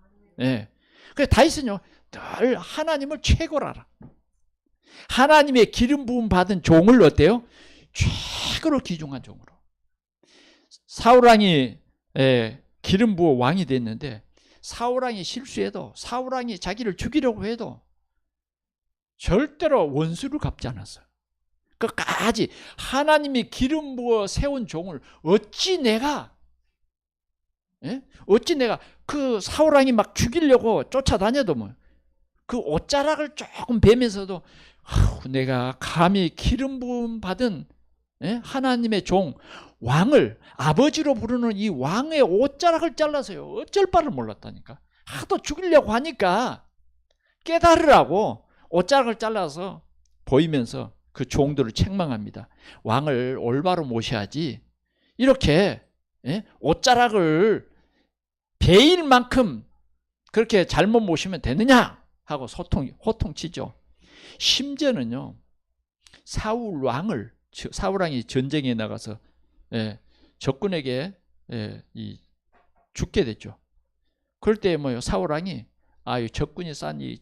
예. 그래서 다윗은요, 늘 하나님을 최고로 알아. 하나님의 기름 부음 받은 종을 어때요? 최고로 귀중한 종으로. 사울왕이 기름 부어 왕이 됐는데 사울왕이 실수해도 사울왕이 자기를 죽이려고 해도 절대로 원수를 갚지 않았어요. 끝까지 하나님이 기름 부어 세운 종을 어찌 내가 그 사울왕이 막 죽이려고 쫓아다녀도 뭐 그 옷자락을 조금 베면서도 내가 감히 기름 부음 받은 하나님의 종 왕을 아버지로 부르는 이 왕의 옷자락을 잘라서요 어쩔 바를 몰랐다니까. 하도 죽이려고 하니까 깨달으라고 옷자락을 잘라서 보이면서 그 종들을 책망합니다. 왕을 올바로 모셔야지 이렇게 옷자락을 베일 만큼 그렇게 잘못 모시면 되느냐 하고 호통치죠. 심지어는요 사울왕이 전쟁에 나가서 적군에게 죽게 됐죠. 그럴 때 뭐요 사울왕이 적군이 싼 이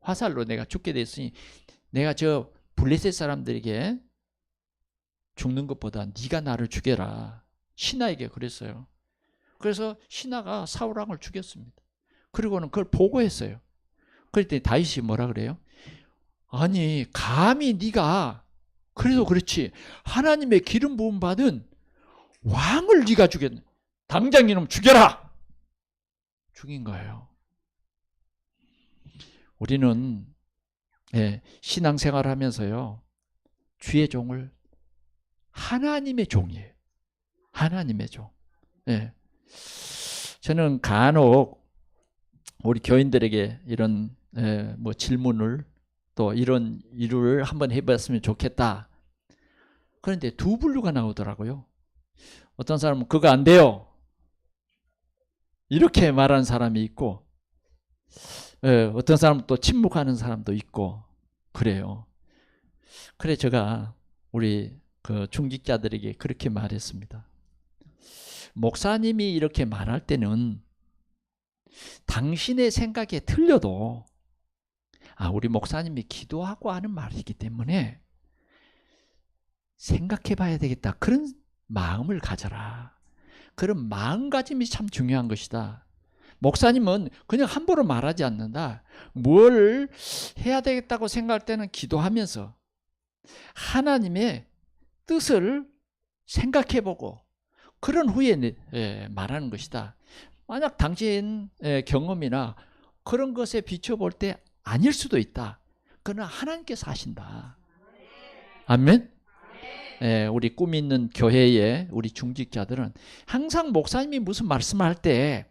화살로 내가 죽게 됐으니 내가 저 블레셋 사람들에게 죽는 것보다 네가 나를 죽여라. 신하에게 그랬어요. 그래서 신하가 사울왕을 죽였습니다. 그리고는 그걸 보고했어요. 그랬더니 다윗이 뭐라 그래요? 아니 감히 네가 그래도 그렇지 하나님의 기름 부음 받은 왕을 네가 죽였네. 당장 이놈 죽여라. 죽인 거예요. 우리는 신앙생활 하면서요 주의 종을 하나님의 종이에요. 하나님의 종. 저는 간혹 우리 교인들에게 이런 뭐 질문을 또 이런 일을 한번 해봤으면 좋겠다. 그런데 두 분류가 나오더라고요. 어떤 사람은 그거 안 돼요. 이렇게 말하는 사람이 있고 어떤 사람은 또 침묵하는 사람도 있고 그래요. 그래 제가 우리 그 중직자들에게 그렇게 말했습니다. 목사님이 이렇게 말할 때는 당신의 생각에 틀려도 우리 목사님이 기도하고 하는 말이기 때문에 생각해 봐야 되겠다. 그런 마음을 가져라. 그런 마음가짐이 참 중요한 것이다. 목사님은 그냥 함부로 말하지 않는다. 뭘 해야 되겠다고 생각할 때는 기도하면서 하나님의 뜻을 생각해보고 그런 후에 말하는 것이다. 만약 당신의 경험이나 그런 것에 비춰볼 때 아닐 수도 있다. 그러나 하나님께서 하신다. 아멘. 우리 꿈 있는 교회의 우리 중직자들은 항상 목사님이 무슨 말씀할 때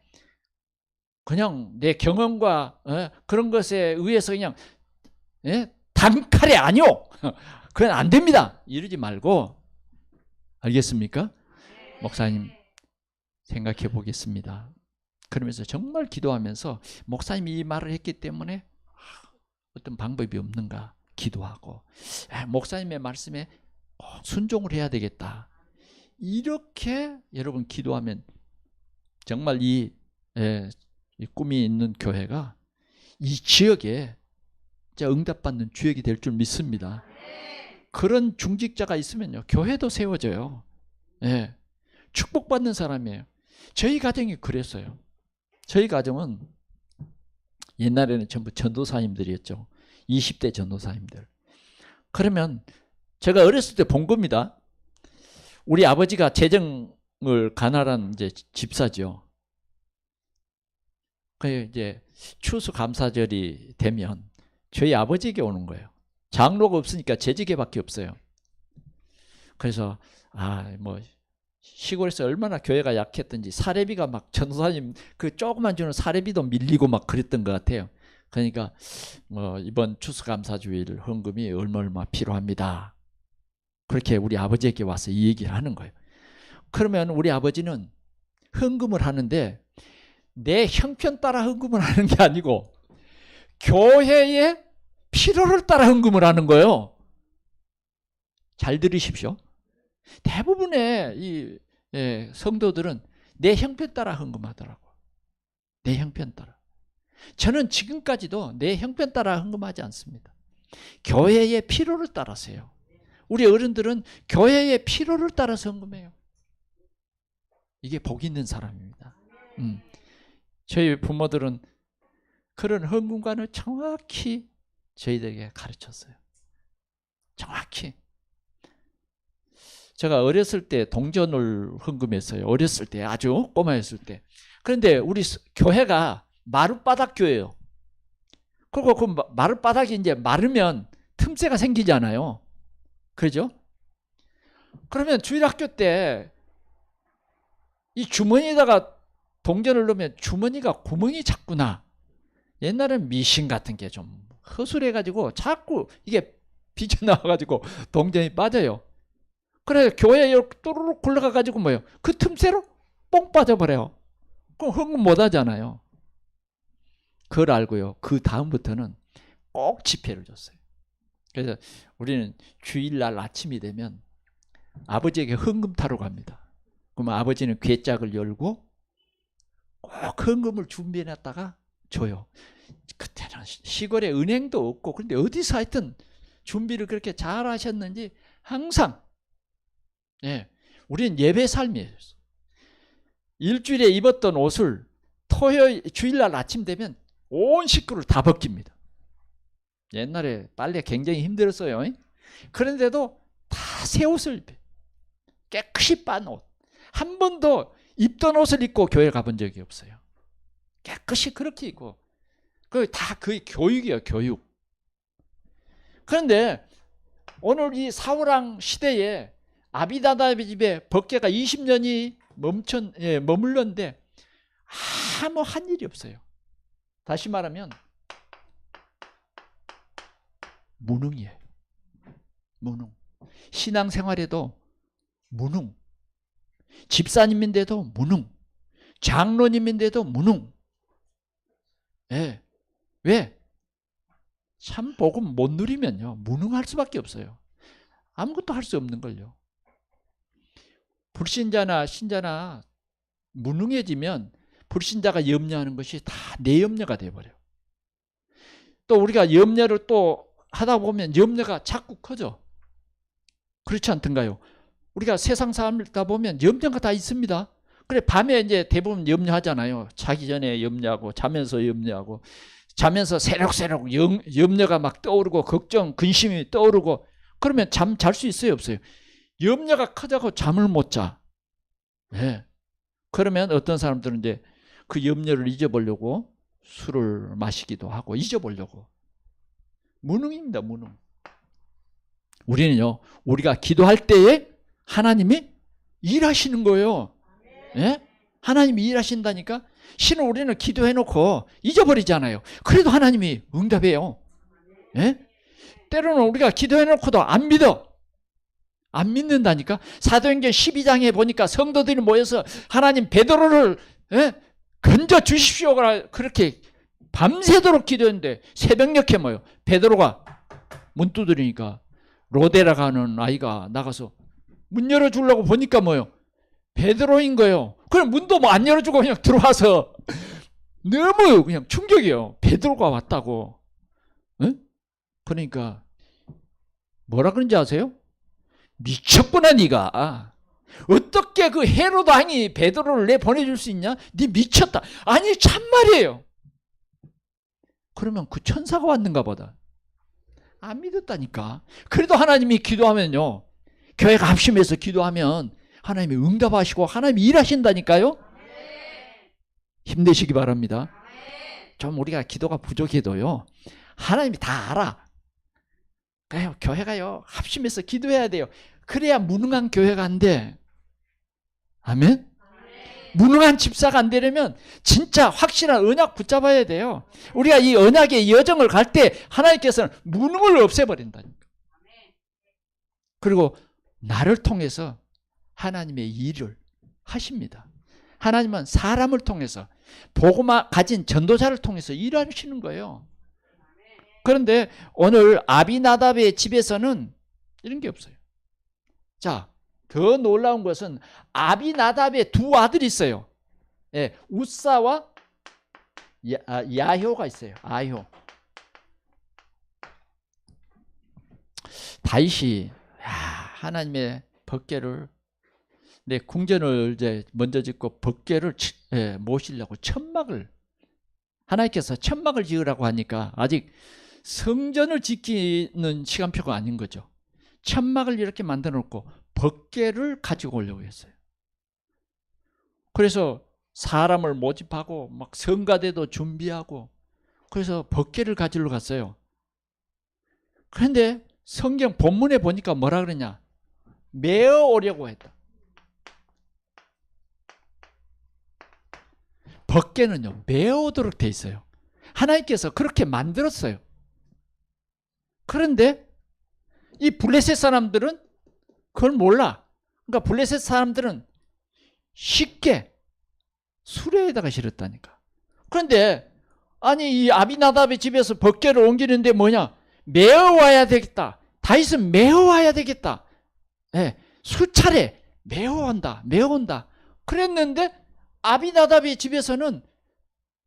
그냥 내 경험과 그런 것에 의해서 그냥 단칼에 아니요. 그건 안 됩니다. 이러지 말고 알겠습니까? 목사님 생각해 보겠습니다. 그러면서 정말 기도하면서 목사님이 이 말을 했기 때문에 어떤 방법이 없는가 기도하고 목사님의 말씀에 순종을 해야 되겠다. 이렇게 여러분 기도하면 정말 이 꿈이 있는 교회가 이 지역에 응답받는 주역이 될 줄 믿습니다. 그런 중직자가 있으면요 교회도 세워져요. 축복받는 사람이에요. 저희 가정이 그랬어요. 저희 가정은 옛날에는 전부 전도사님들이었죠. 20대 전도사님들. 그러면 제가 어렸을 때 본 겁니다. 우리 아버지가 재정을 가난한 이제 집사죠. 그 이제 추수감사절이 되면 저희 아버지에게 오는 거예요. 장로가 없으니까 재직회밖에 없어요. 그래서 뭐 시골에서 얼마나 교회가 약했던지 사례비가 막 전도사님 그 조그만 주는 사례비도 밀리고 막 그랬던 것 같아요. 그러니까 뭐 이번 추수감사주일 헌금이 얼마 필요합니다. 그렇게 우리 아버지에게 와서 이 얘기를 하는 거예요. 그러면 우리 아버지는 헌금을 하는데 내 형편 따라 헌금을 하는 게 아니고 교회의 필요를 따라 헌금을 하는 거예요. 잘 들으십시오. 대부분의 이 성도들은 내 형편 따라 헌금하더라고. 내 형편 따라. 저는 지금까지도 내 형편 따라 헌금하지 않습니다. 교회의 필요를 따라서요. 우리 어른들은 교회의 필요를 따라서 헌금해요. 이게 복 있는 사람입니다. 저희 부모들은 그런 헌금관을 정확히 저희들에게 가르쳤어요. 정확히. 제가 어렸을 때 동전을 헌금했어요. 어렸을 때, 아주 꼬마였을 때. 그런데 우리 교회가 마룻바닥 교회예요. 그리고 그 마룻바닥이 이제 마르면 틈새가 생기잖아요. 그러죠? 그러면 주일학교 때 이 주머니에다가 동전을 넣으면 주머니가 구멍이 자꾸 나. 옛날엔 미신 같은 게 좀 허술해가지고 자꾸 이게 비쳐나와가지고 동전이 빠져요. 그래 교회에 또르륵 굴러가가지고 뭐예요? 그 틈새로 뽕 빠져버려요. 그럼 헌금 못 하잖아요. 그걸 알고요. 그 다음부터는 꼭 지폐를 줬어요. 그래서 우리는 주일날 아침이 되면 아버지에게 헌금 타러 갑니다. 그러면 아버지는 궤짝을 열고 꼭 헌금을 준비해놨다가 줘요. 그때는 시골에 은행도 없고 그런데 어디서 하여튼 준비를 그렇게 잘 하셨는지 항상 우리는 예배 삶이에요. 일주일에 입었던 옷을 주일날 아침 되면 온 식구를 다 벗깁니다. 옛날에 빨래 굉장히 힘들었어요. 그런데도 다 새 옷을 입혀요. 깨끗이 빤 옷. 한 번도 입던 옷을 입고 교회 가본 적이 없어요. 깨끗이 그렇게 입고. 다 그게 교육이에요. 교육. 그런데 오늘 이 사울왕 시대에 아비나답의 집에 법궤가 20년이 머물렀는데 아무 한 일이 없어요. 다시 말하면 무능이에요. 무능. 신앙생활에도 무능. 집사님인데도 무능. 장로님인데도 무능. 왜? 참 복음 못 누리면요 무능할 수밖에 없어요. 아무것도 할 수 없는 걸요. 불신자나 신자나 무능해지면 불신자가 염려하는 것이 다 내 염려가 돼버려요. 또 우리가 염려를 또 하다 보면 염려가 자꾸 커져. 그렇지 않던가요? 우리가 세상 살다 보면 염려가 다 있습니다. 그래 밤에 이제 대부분 염려하잖아요. 자기 전에 염려하고 자면서 염려하고 자면서 새록새록 염려가 막 떠오르고 걱정, 근심이 떠오르고 그러면 잠 잘 수 있어요, 없어요? 염려가 커져서 잠을 못 자. 그러면 어떤 사람들은 이제 그 염려를 잊어보려고 술을 마시기도 하고 잊어보려고. 무능입니다, 무능. 우리는요, 우리가 기도할 때에 하나님이 일하시는 거예요. 하나님이 일하신다니까? 신은 우리는 기도해놓고 잊어버리잖아요. 그래도 하나님이 응답해요. 때로는 우리가 기도해놓고도 안 믿어. 안 믿는다니까? 사도행전 12장에 보니까 성도들이 모여서 하나님 베드로를 건져 주십시오. 그렇게 밤새도록 기도했는데 새벽녘에 모여. 베드로가 문 두드리니까 로데라가 하는 아이가 나가서 문 열어주려고 보니까 뭐예요? 베드로인 거예요. 그럼 문도 뭐 안 열어주고 그냥 들어와서 너무 그냥 충격이에요. 베드로가 왔다고. 그러니까 뭐라 그런지 아세요? 미쳤구나 네가. 어떻게 그 헤로드 왕이 베드로를 내보내줄 수 있냐? 네 미쳤다. 아니 참말이에요. 그러면 그 천사가 왔는가 보다. 안 믿었다니까. 그래도 하나님이 기도하면요, 교회가 합심해서 기도하면 하나님이 응답하시고 하나님이 일하신다니까요. 힘내시기 바랍니다. 좀 우리가 기도가 부족해도요. 하나님이 다 알아. 그래요. 교회가요. 합심해서 기도해야 돼요. 그래야 무능한 교회가 안 돼. 아멘? 무능한 집사가 안 되려면 진짜 확실한 언약 붙잡아야 돼요. 우리가 이 언약의 여정을 갈 때 하나님께서는 무능을 없애버린다니까. 그리고 나를 통해서 하나님의 일을 하십니다. 하나님은 사람을 통해서 복음을 가진 전도자를 통해서 일하시는 거예요. 그런데 오늘 아비나답의 집에서는 이런 게 없어요. 자, 더 놀라운 것은 아비나답의 두 아들이 있어요. 예, 우사와 야효가 있어요. 아효. 다윗이 하나님의 법궤를 내 궁전을 이제 먼저 짓고 법궤를 모시려고 천막을 하나님께서 천막을 지으라고 하니까 아직 성전을 지키는 시간표가 아닌 거죠. 천막을 이렇게 만들어 놓고 법궤를 가지고 오려고 했어요. 그래서 사람을 모집하고 막 성가대도 준비하고 그래서 법궤를 가지러 갔어요. 그런데 성경 본문에 보니까 뭐라 그러냐? 메어 오려고 했다. 법궤는요 메어 오도록 돼 있어요. 하나님께서 그렇게 만들었어요. 그런데 이 블레셋 사람들은 그걸 몰라. 그러니까 블레셋 사람들은 쉽게 수레에다가 실었다니까. 그런데 아니 이 아비나답의 집에서 법궤를 옮기는데 뭐냐? 메어와야 되겠다. 다윗은 메어와야 되겠다. 네, 수차례 메어온다. 메어온다. 그랬는데 아비나답의 집에서는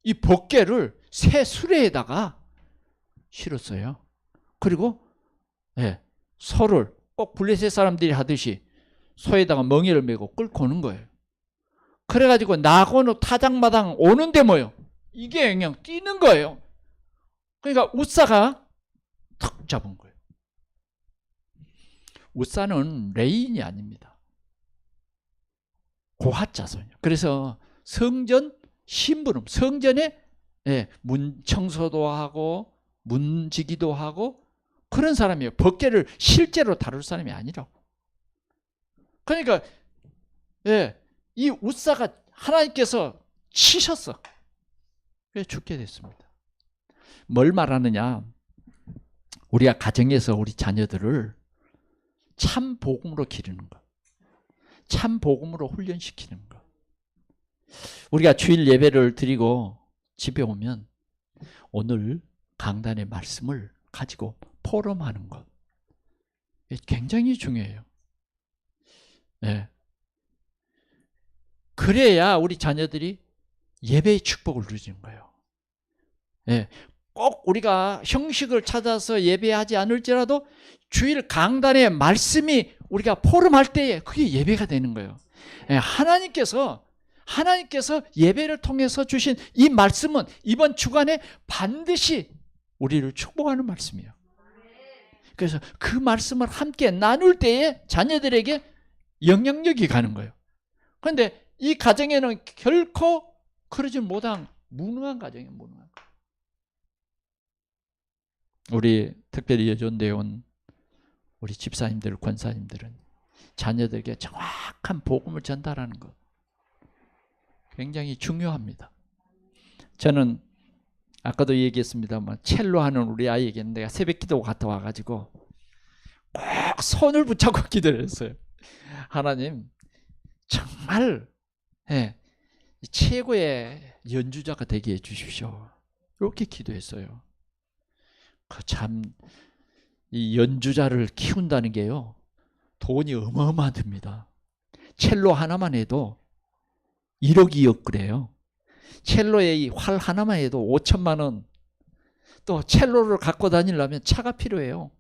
이 법궤를 새 수레에다가 실었어요. 그리고 소를 꼭 블레셋 사람들이 하듯이 소에다가 멍에를 메고 끌고 오는 거예요. 그래가지고 나고노 타작마당 오는데 뭐요? 이게 그냥 뛰는 거예요. 그러니까 우사가 턱 잡은 거예요. 우사는 레인이 아닙니다. 고핫 자손이에요. 그래서 성전 심부름, 성전에 문 청소도 하고 문지기도 하고 그런 사람이에요. 법궤를 실제로 다룰 사람이 아니라고. 그러니까 이 우사가 하나님께서 치셨어. 그래서 죽게 됐습니다. 뭘 말하느냐? 우리가 가정에서 우리 자녀들을 참 복음으로 기르는 것, 참 복음으로 훈련시키는 것. 우리가 주일 예배를 드리고 집에 오면 오늘 강단의 말씀을 가지고 포럼하는 것 굉장히 중요해요. 그래야 우리 자녀들이 예배의 축복을 누리는 거예요. 꼭 우리가 형식을 찾아서 예배하지 않을지라도 주일 강단의 말씀이 우리가 포럼할 때에 그게 예배가 되는 거예요. 하나님께서 예배를 통해서 주신 이 말씀은 이번 주간에 반드시 우리를 축복하는 말씀이에요. 그래서 그 말씀을 함께 나눌 때에 자녀들에게 영향력이 가는 거예요. 그런데 이 가정에는 결코 그러지 못한 무능한 가정이에요. 무능한 가정. 우리 특별히 예존되어 온 우리 집사님들, 권사님들은 자녀들에게 정확한 복음을 전달하는 것 굉장히 중요합니다. 저는 아까도 얘기했습니다만 첼로 하는 우리 아이에게는 내가 새벽 기도 갔다 와가지고 꼭 손을 붙잡고 기도를 했어요. 하나님 정말 최고의 연주자가 되게 해주십시오. 이렇게 기도했어요. 참 이 연주자를 키운다는 게요 돈이 어마어마합니다. 첼로 하나만 해도 1억 2억 그래요. 첼로의 이 활 하나만 해도 5천만 원. 또 첼로를 갖고 다니려면 차가 필요해요.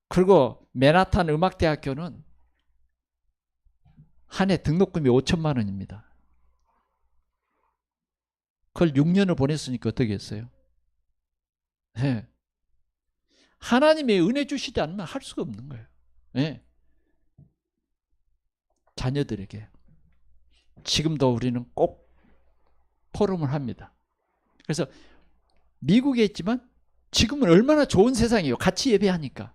그리고 맨하탄 음악대학교는 한 해 등록금이 5천만 원입니다. 그걸 6년을 보냈으니까 어떻게 했어요? 하나님의 은혜 주시지 않으면 할 수가 없는 거예요. 자녀들에게 지금도 우리는 꼭 포럼을 합니다. 그래서 미국에 있지만 지금은 얼마나 좋은 세상이에요. 같이 예배하니까.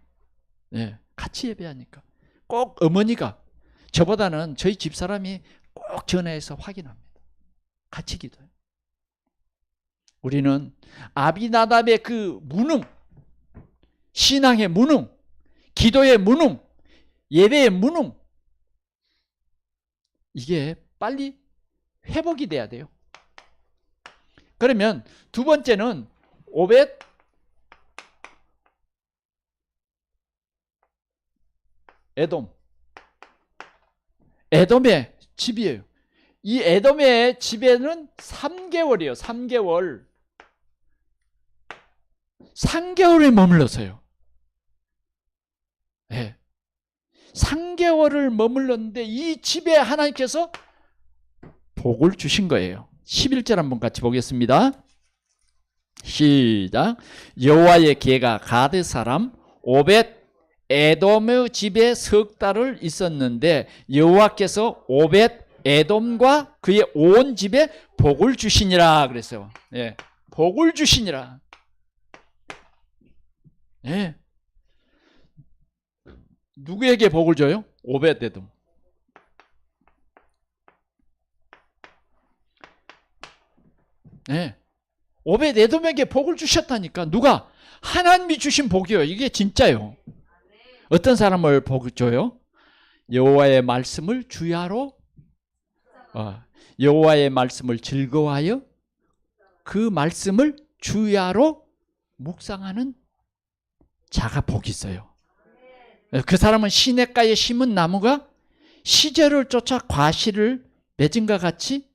네, 같이 예배하니까. 꼭 어머니가 저보다는 저희 집사람이 꼭 전화해서 확인합니다. 같이 기도해요. 우리는 아비나답의 그 무능, 신앙의 무능, 기도의 무능, 예배의 무능, 이게 빨리 회복이 돼야 돼요. 그러면 두 번째는 오벳 에돔. 에돔의 집이에요. 이 에돔의 집에는 3개월이에요. 3개월. 3개월에 머물렀어요. 네. 3개월을 머물렀는데 이 집에 하나님께서 복을 주신 거예요. 11절 한번 같이 보겠습니다. 시작. 여호와의 계가 가드 사람 오벳 에돔의 집에 석 달을 있었는데 여호와께서 오벳 에돔과 그의 온 집에 복을 주시니라 그랬어요. 예, 복을 주시니라. 예. 누구에게 복을 줘요? 오벳 에돔. 예. 오벳 에돔에게 복을 주셨다니까. 누가? 하나님이 주신 복이요. 이게 진짜요. 어떤 사람을 복 줘요? 여호와의 말씀을 주야로 여호와의 말씀을 즐거워하여 그 말씀을 주야로 묵상하는 자가 복이 있어요. 그 사람은 시냇가에 심은 나무가 시절을 쫓아 과실을 맺은과 같이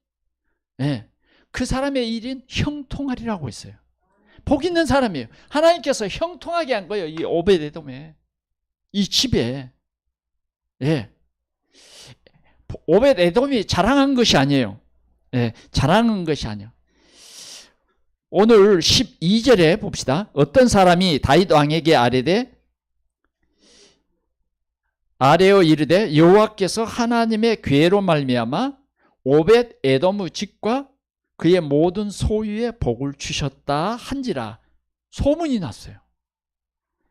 그 사람의 일인 형통하리라고 했어요. 복 있는 사람이에요. 하나님께서 형통하게 한 거예요. 이 오벳 에돔에, 이 집에. 예. 오벳 에돔이 자랑한 것이 아니에요. 예, 자랑한 것이 아니에요. 오늘 12절에 봅시다. 어떤 사람이 다윗 왕에게 아뢰어 이르되 여호와께서 하나님의 괴로 말미암아 오벳 에돔의 집과 그의 모든 소유에 복을 주셨다 한지라 소문이 났어요.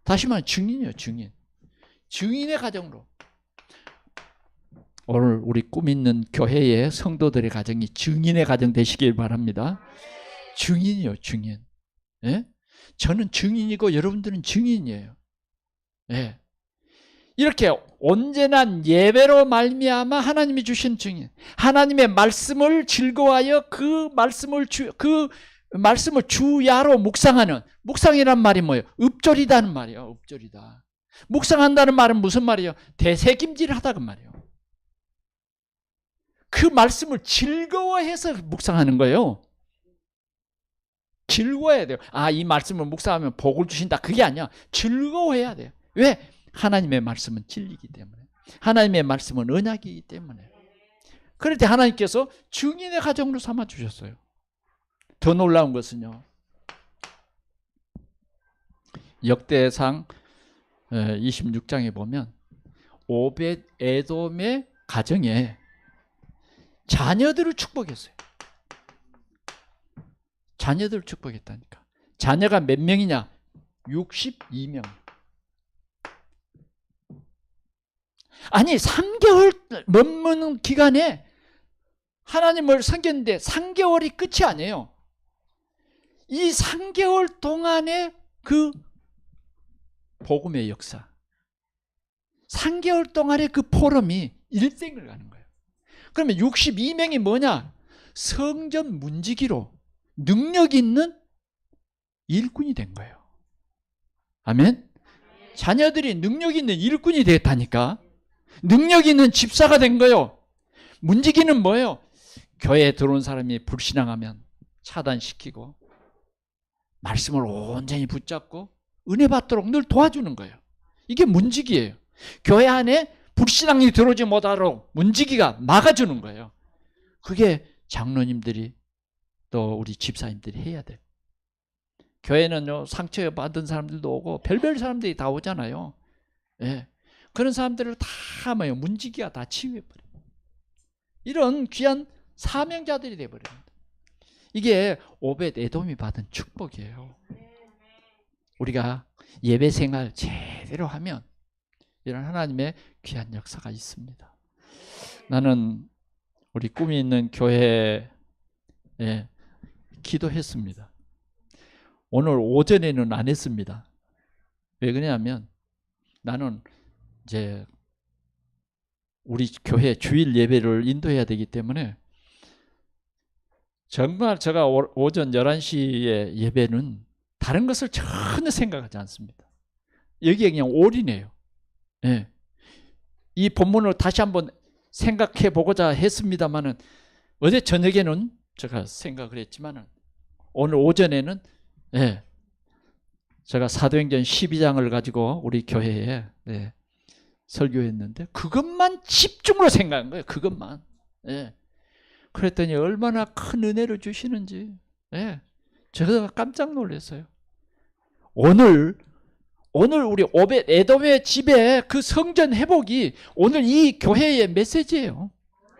다시 말하면 증인이에요. 증인. 증인의 가정으로. 오늘 우리 꿈 있는 교회의 성도들의 가정이 증인의 가정 되시길 바랍니다. 증인이요, 증인. 예? 저는 증인이고 여러분들은 증인이에요. 예. 이렇게 온전한 예배로 말미암아 하나님이 주신 증인, 하나님의 말씀을 즐거워하여 그 말씀을 주야로 묵상하는, 묵상이란 말이 뭐예요? 읊조리다는 말이에요. 읊조리다. 묵상한다는 말은 무슨 말이에요? 되새김질 하다 그 말이에요. 그 말씀을 즐거워해서 묵상하는 거예요. 즐거워해야 돼요. 아, 이 말씀을 묵상하면 복을 주신다. 그게 아니야. 즐거워해야 돼요. 왜? 하나님의 말씀은 진리이기 때문에. 하나님의 말씀은 언약이기 때문에. 그럴 때 하나님께서 증인의 가정으로 삼아 주셨어요. 더 놀라운 것은요. 역대상 26장에 보면 오벳 에돔의 가정에 자녀들을 축복했어요. 자녀들을 축복했다니까. 자녀가 몇 명이냐? 62명. 아니 3개월 머무는 기간에 하나님을 섬겼는데 3개월이 끝이 아니에요. 이 3개월 동안의 그 복음의 역사, 3개월 동안의 그 포럼이 일생을 가는 거예요. 그러면 62명이 뭐냐? 성전 문지기로 능력 있는 일꾼이 된 거예요. 아멘? 자녀들이 능력 있는 일꾼이 됐다니까. 능력 있는 집사가 된 거예요. 문지기는 뭐예요? 교회에 들어온 사람이 불신앙하면 차단시키고 말씀을 온전히 붙잡고 은혜 받도록 늘 도와주는 거예요. 이게 문지기예요. 교회 안에 불신앙이 들어오지 못하도록 문지기가 막아주는 거예요. 그게 장로님들이 또 우리 집사님들이 해야 돼요. 교회는요, 상처받은 사람들도 오고 별별 사람들이 다 오잖아요. 예. 그런 사람들을 다 뭐예요? 문지기가 다 치유해버려요. 이런 귀한 사명자들이 돼버립니다. 이게 오벳 에돔이 받은 축복이에요. 우리가 예배 생활 제대로 하면 이런 하나님의 귀한 역사가 있습니다. 나는 우리 꿈이 있는 교회에 기도했습니다. 오늘 오전에는 안 했습니다. 왜 그러냐면 나는 이제 우리 교회 주일 예배를 인도해야 되기 때문에 정말 제가 오전 11시에 예배는 다른 것을 전혀 생각하지 않습니다. 여기에 그냥 올인해요. 예. 이 본문을 다시 한번 생각해 보고자 했습니다만은 어제 저녁에는 제가 생각을 했지만은 오늘 오전에는 제가 사도행전 12장을 가지고 우리 교회에 설교했는데 그것만 집중으로 생각한 거예요. 그것만. 그랬더니 얼마나 큰 은혜를 주시는지 제가 깜짝 놀랐어요. 오늘 우리 오벳 에돔의 집에 그 성전 회복이 오늘 이 교회의 메시지예요.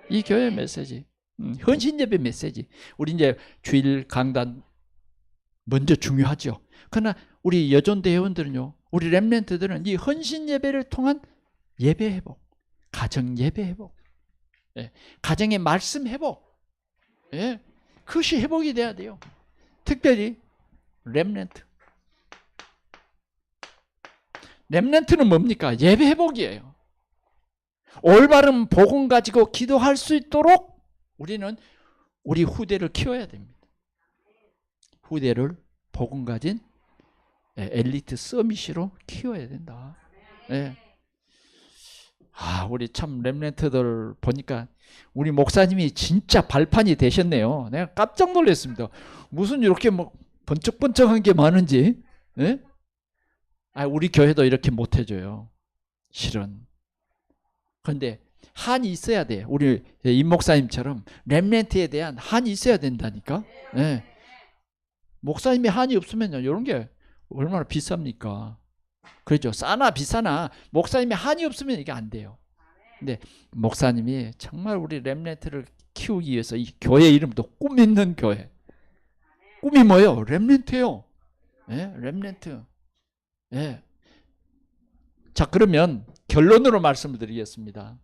이 교회의 메시지. 헌신 예배 메시지. 우리 이제 주일 강단 먼저 중요하죠. 그러나 우리 여존대 회원들은요, 우리 렘넌트들은 이 헌신 예배를 통한 예배 회복, 가정 예배 회복, 가정의 말씀 회복, 그것이 회복이 돼야 돼요. 특별히 렘넌트. 렘넌트는 뭡니까? 예배 회복이에요. 올바른 복음 가지고 기도할 수 있도록 우리는 우리 후대를 키워야 됩니다. 후대를 복음 가진 엘리트 서밋으로 키워야 된다. 우리 참 렘넌트들 보니까 우리 목사님이 진짜 발판이 되셨네요. 내가 깜짝 놀랐습니다. 무슨 이렇게 뭐 번쩍번쩍한 게 많은지. 우리 교회도 이렇게 못 해줘요. 실은. 그런데 한이 있어야 돼. 우리 임 목사님처럼 렘넌트에 대한 한이 있어야 된다니까. 목사님이 한이 없으면요, 이런 게 얼마나 비쌉니까? 그렇죠. 싸나 비싸나 목사님이 한이 없으면 이게 안 돼요. 근데 목사님이 정말 우리 렘넌트를 키우기 위해서 이 교회 이름도 꿈 있는 교회. 꿈이 뭐예요? 렘넌트예요. 렘넌트. 자, 그러면 결론으로 말씀을 드리겠습니다.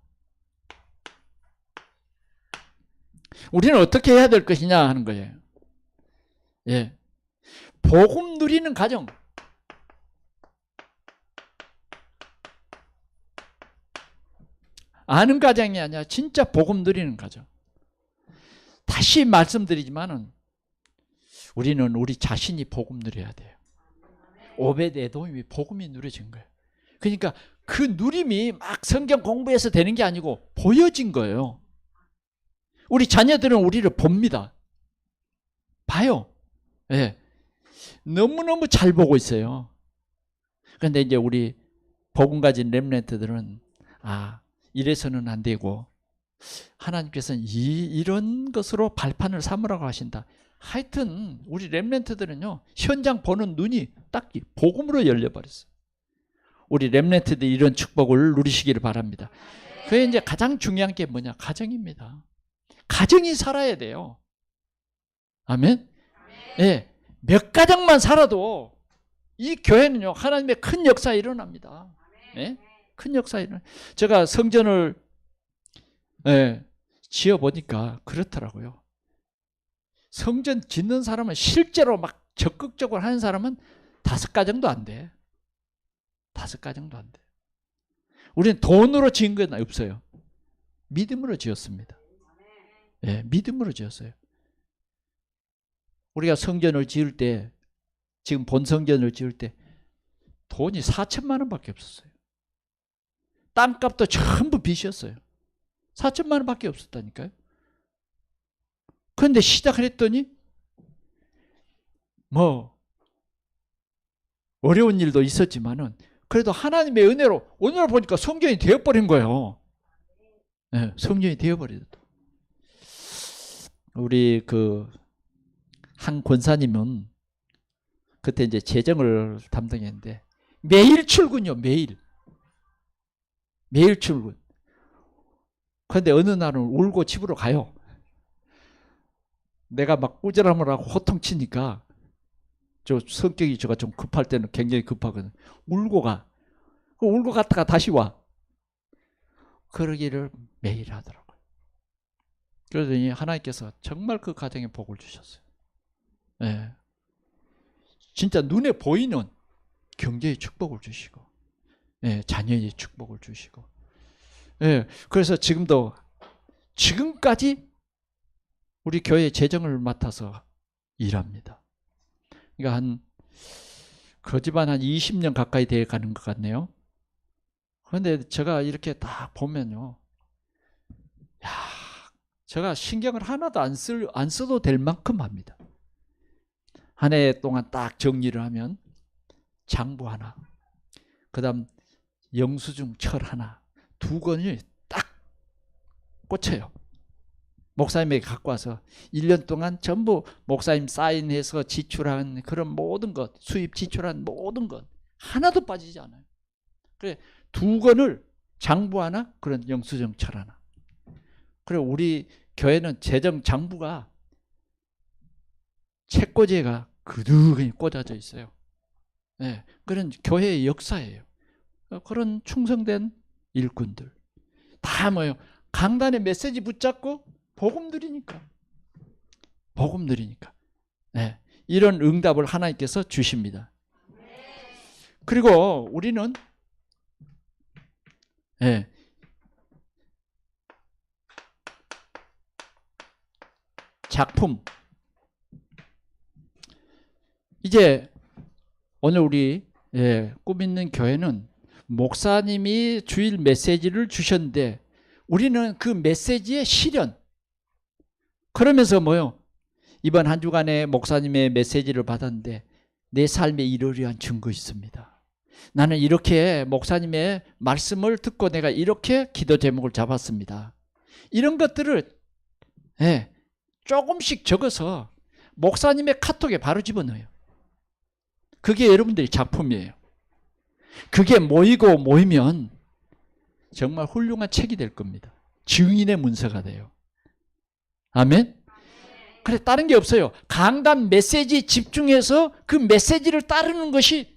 우리는 어떻게 해야 될 것이냐 하는 거예요. 복음 누리는 가정. 아는 가정이 아니라 진짜 복음 누리는 가정. 다시 말씀드리지만은 우리는 우리 자신이 복음 누려야 돼요. 오벳 에돔이 복음이 누려진 거예요. 그러니까 그 누림이 막 성경 공부해서 되는 게 아니고 보여진 거예요. 우리 자녀들은 우리를 봅니다. 봐요. 너무너무 잘 보고 있어요. 그런데 이제 우리 복음 가진 렘넌트들은 이래서는 안 되고 하나님께서는 이런 것으로 발판을 삼으라고 하신다. 하여튼 우리 렘넌트들은요, 현장 보는 눈이 딱 복음으로 열려버렸어요. 우리 렘넌트들이 이런 축복을 누리시기를 바랍니다. 그게 이제 가장 중요한 게 뭐냐? 가정입니다. 가정이 살아야 돼요. 아멘? 몇 가정만 살아도 이 교회는요, 하나님의 큰 역사 일어납니다. 큰 역사 일어나. 제가 성전을 지어보니까 그렇더라고요. 성전 짓는 사람은 실제로 막 적극적으로 하는 사람은 5가정도 안 돼. 5가정도 안 돼. 우리는 돈으로 지은 건 없어요. 믿음으로 지었습니다. 믿음으로 지었어요. 우리가 성전을 지을 때, 지금 본 성전을 지을 때 돈이 4천만 원밖에 없었어요. 땅값도 전부 빚이었어요. 4천만 원밖에 없었다니까요. 그런데 시작을 했더니 뭐 어려운 일도 있었지만은 그래도 하나님의 은혜로 오늘 보니까 성전이 되어버린 거예요. 성전이 되어버리더라고요. 우리 한 권사님은 그때 이제 재정을 담당했는데 매일 출근이요. 매일 출근. 그런데 어느 날은 울고 집으로 가요. 내가 막 꾸지람을 하고 호통치니까 저 성격이 제가 좀 급할 때는 굉장히 급하거든요. 울고 가. 울고 갔다가 다시 와. 그러기를 매일 하더라고요. 그러더니 하나님께서 정말 그 가정에 복을 주셨어요. 예. 진짜 눈에 보이는 경제의 축복을 주시고, 예, 자녀의 축복을 주시고, 예, 그래서 지금까지 우리 교회 재정을 맡아서 일합니다. 그러니까 그 집안 한 20년 가까이 돼 가는 것 같네요. 그런데 제가 이렇게 딱 보면요, 야, 제가 신경을 하나도 안 써도 될 만큼 합니다. 한 해 동안 딱 정리를 하면 장부 하나, 그 다음 영수증 철 하나, 2권이 딱 꽂혀요. 목사님에게 갖고 와서 1년 동안 전부 목사님 사인해서 지출한 그런 모든 것, 수입 지출한 모든 것 하나도 빠지지 않아요. 그래 2권을 장부 하나, 그런 영수증 철 하나. 그리고 우리 교회는 재정 장부가 책꽂이가 그득히 꽂아져 있어요. 네, 그런 교회의 역사예요. 그런 충성된 일꾼들 다 뭐예요? 강단에 메시지 붙잡고 복음 누리니까. 네, 이런 응답을 하나님께서 주십니다. 그리고 우리는 네, 작품, 이제 오늘 우리 꿈 있는 교회는 목사님이 주일 메시지를 주셨는데 우리는 그 메시지의 실현, 그러면서 뭐요? 이번 한 주간에 목사님의 메시지를 받았는데 내 삶에 이러려한 증거 있습니다. 나는 이렇게 목사님의 말씀을 듣고 내가 이렇게 기도 제목을 잡았습니다. 이런 것들을 조금씩 적어서 목사님의 카톡에 바로 집어넣어요. 그게 여러분들의 작품이에요. 그게 모이면 정말 훌륭한 책이 될 겁니다. 증인의 문서가 돼요. 아멘? 그래, 다른 게 없어요. 강단 메시지 집중해서 그 메시지를 따르는 것이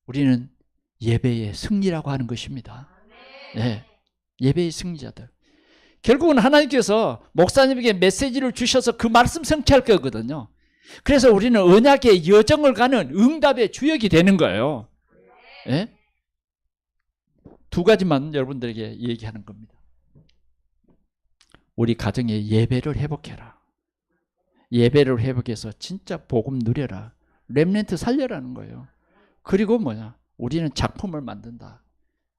우리는 예배의 승리라고 하는 것입니다. 네, 예배의 승리자들. 결국은 하나님께서 목사님에게 메시지를 주셔서 그 말씀 성취할 거거든요. 그래서 우리는 언약의 여정을 가는 응답의 주역이 되는 거예요. 네? 2가지만 여러분들에게 얘기하는 겁니다. 우리 가정의 예배를 회복해라. 예배를 회복해서 진짜 복음 누려라. 렘넌트 살려라는 거예요. 그리고 뭐냐? 우리는 작품을 만든다.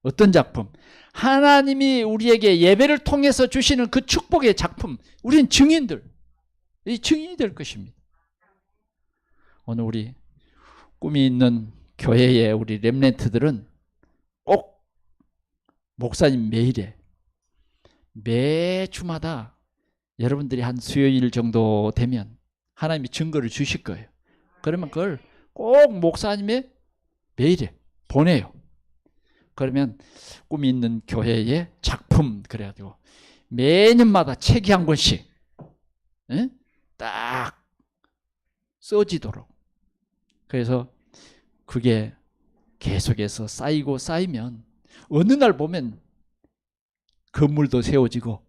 어떤 작품? 하나님이 우리에게 예배를 통해서 주시는 그 축복의 작품. 우리는 증인들. 이 증인이 될 것입니다. 오늘 우리 꿈이 있는 교회의 우리 렘넌트들은 꼭 목사님 매주마다 여러분들이 한 수요일 정도 되면 하나님이 증거를 주실 거예요. 그러면 그걸 꼭 목사님의 메일에 보내요. 그러면 꿈이 있는 교회의 작품, 그래가지고 매년마다 책이 한 권씩 딱 써지도록. 그래서 그게 계속해서 쌓이면 어느 날 보면 건물도 세워지고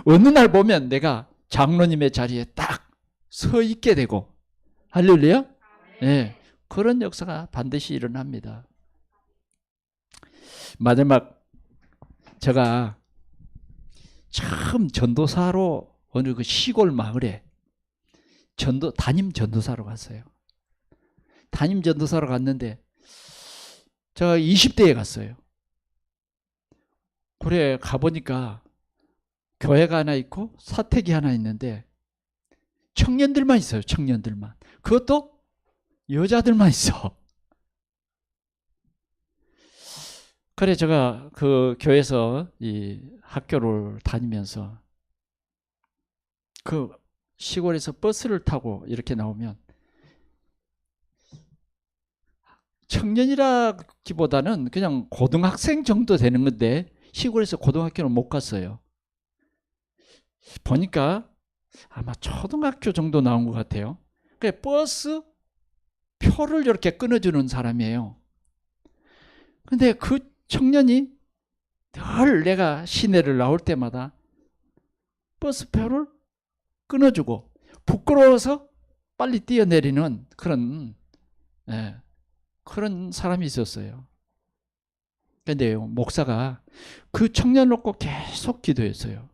어느 날 보면 내가 장로님의 자리에 딱 서 있게 되고, 할렐루야? 네, 그런 역사가 반드시 일어납니다. 마지막, 제가 처음 전도사로 어느 그 시골 마을에 담임 전도사로 갔어요. 담임 전도사로 갔는데 제가 20대에 갔어요. 그래 가보니까 교회가 하나 있고 사택이 하나 있는데 청년들만 있어요. 청년들만. 그것도 여자들만 있어. 그래 제가 그 교회에서 이 학교를 다니면서 그 시골에서 버스를 타고 이렇게 나오면 청년이라기보다는 그냥 고등학생 정도 되는 건데 시골에서 고등학교는 못 갔어요. 보니까 아마 초등학교 정도 나온 것 같아요. 그 버스 표를 이렇게 끊어주는 사람이에요. 근데 그 청년이 늘 내가 시내를 나올 때마다 버스표를 끊어주고 부끄러워서 빨리 뛰어내리는 그런 그런 사람이 있었어요. 근데요, 목사가 그 청년 놓고 계속 기도했어요.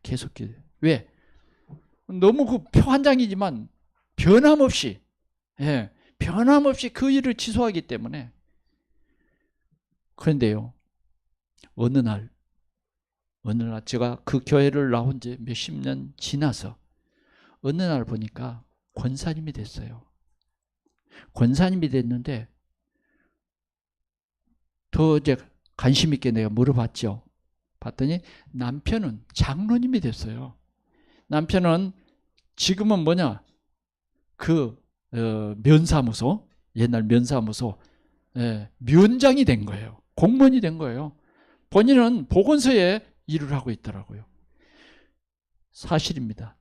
계속 기도. 왜? 너무 그 표 한 장이지만 변함없이 변함없이 그 일을 지속하기 때문에. 그런데요, 어느 날 제가 그 교회를 나온 지 몇십 년 지나서 어느 날 보니까 권사님이 됐어요. 권사님이 됐는데 더 이제 관심 있게 내가 물어봤죠. 봤더니 남편은 장로님이 됐어요. 남편은 지금은 뭐냐, 그 면사무소, 옛날 면사무소 면장이 된 거예요. 공무원이 된 거예요. 본인은 보건소에 일을 하고 있더라고요. 사실입니다.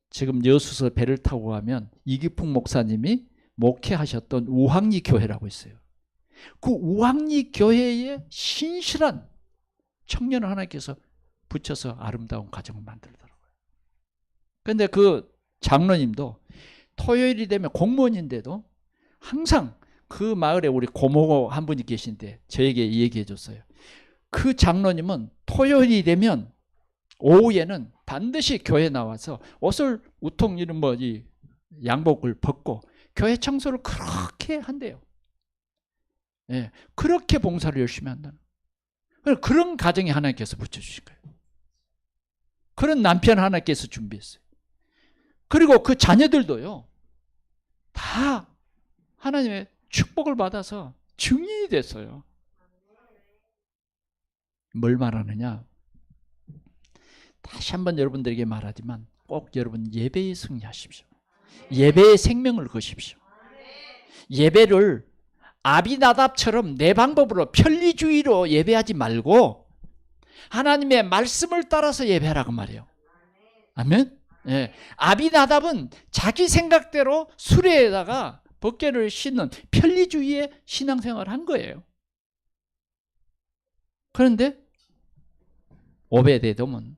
지금 여수서 배를 타고 가면 이기풍 목사님이 목회하셨던 우황리 교회라고 있어요. 그 우황리 교회에 신실한 청년을 하나님께서 붙여서 아름다운 가정을 만들더라고요. 그런데 그 장로님도 토요일이 되면 공무원인데도 항상 그 마을에 우리 고모 한 분이 계신데 저에게 얘기해 줬어요. 그 장로님은 토요일이 되면 오후에는 반드시 교회 나와서 옷을 우통 이런 이 양복을 벗고 교회 청소를 그렇게 한대요. 그렇게 봉사를 열심히 한다는. 그런 가정에 하나님께서 붙여주신 거예요. 그런 남편 하나님께서 준비했어요. 그리고 그 자녀들도요, 다 하나님의 축복을 받아서 증인이 됐어요. 뭘 말하느냐? 다시 한번 여러분들에게 말하지만 꼭 여러분 예배에 승리하십시오. 예배에 생명을 거십시오. 예배를 아비나답처럼 내 방법으로 편리주의로 예배하지 말고 하나님의 말씀을 따라서 예배하라고 말이에요. 아멘? 아비나답은 자기 생각대로 수레에다가 벗개를 싣는 편리주의의 신앙생활을 한 거예요. 그런데 오베데돔은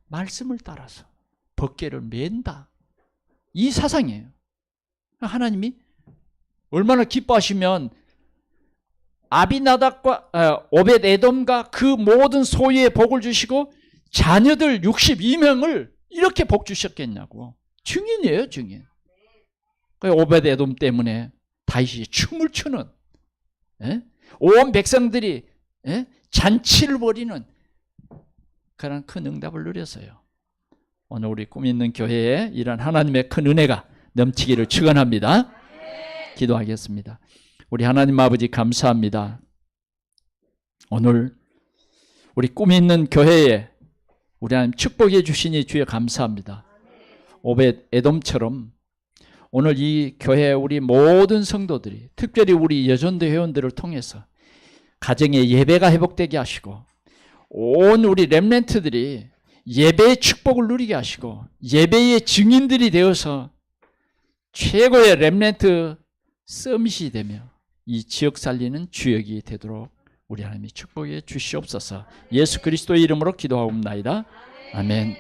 말씀을 따라서 벗개를 맨다. 이 사상이에요. 하나님이 얼마나 기뻐하시면 아비나답과 오벳에돔과 그 모든 소유의 복을 주시고 자녀들 62명을 이렇게 복 주셨겠냐고. 증인이에요, 증인. 오벳에돔 때문에 다윗이 춤을 추는, 온 백성들이 잔치를 벌이는 그런 큰 응답을 누렸어요. 오늘 우리 꿈 있는 교회에 이런 하나님의 큰 은혜가 넘치기를 축원합니다. 기도하겠습니다. 우리 하나님 아버지 감사합니다. 오늘 우리 꿈 있는 교회에 우리 하나님 축복해 주시니 주여 감사합니다. 오벳에돔처럼 오늘 이 교회 우리 모든 성도들이 특별히 우리 여전도 회원들을 통해서 가정의 예배가 회복되게 하시고 온 우리 렘넌트들이 예배의 축복을 누리게 하시고 예배의 증인들이 되어서 최고의 렘넌트 서밋이 되며 이 지역 살리는 주역이 되도록 우리 하나님이 축복해 주시옵소서. 예수 그리스도의 이름으로 기도하옵나이다. 아멘.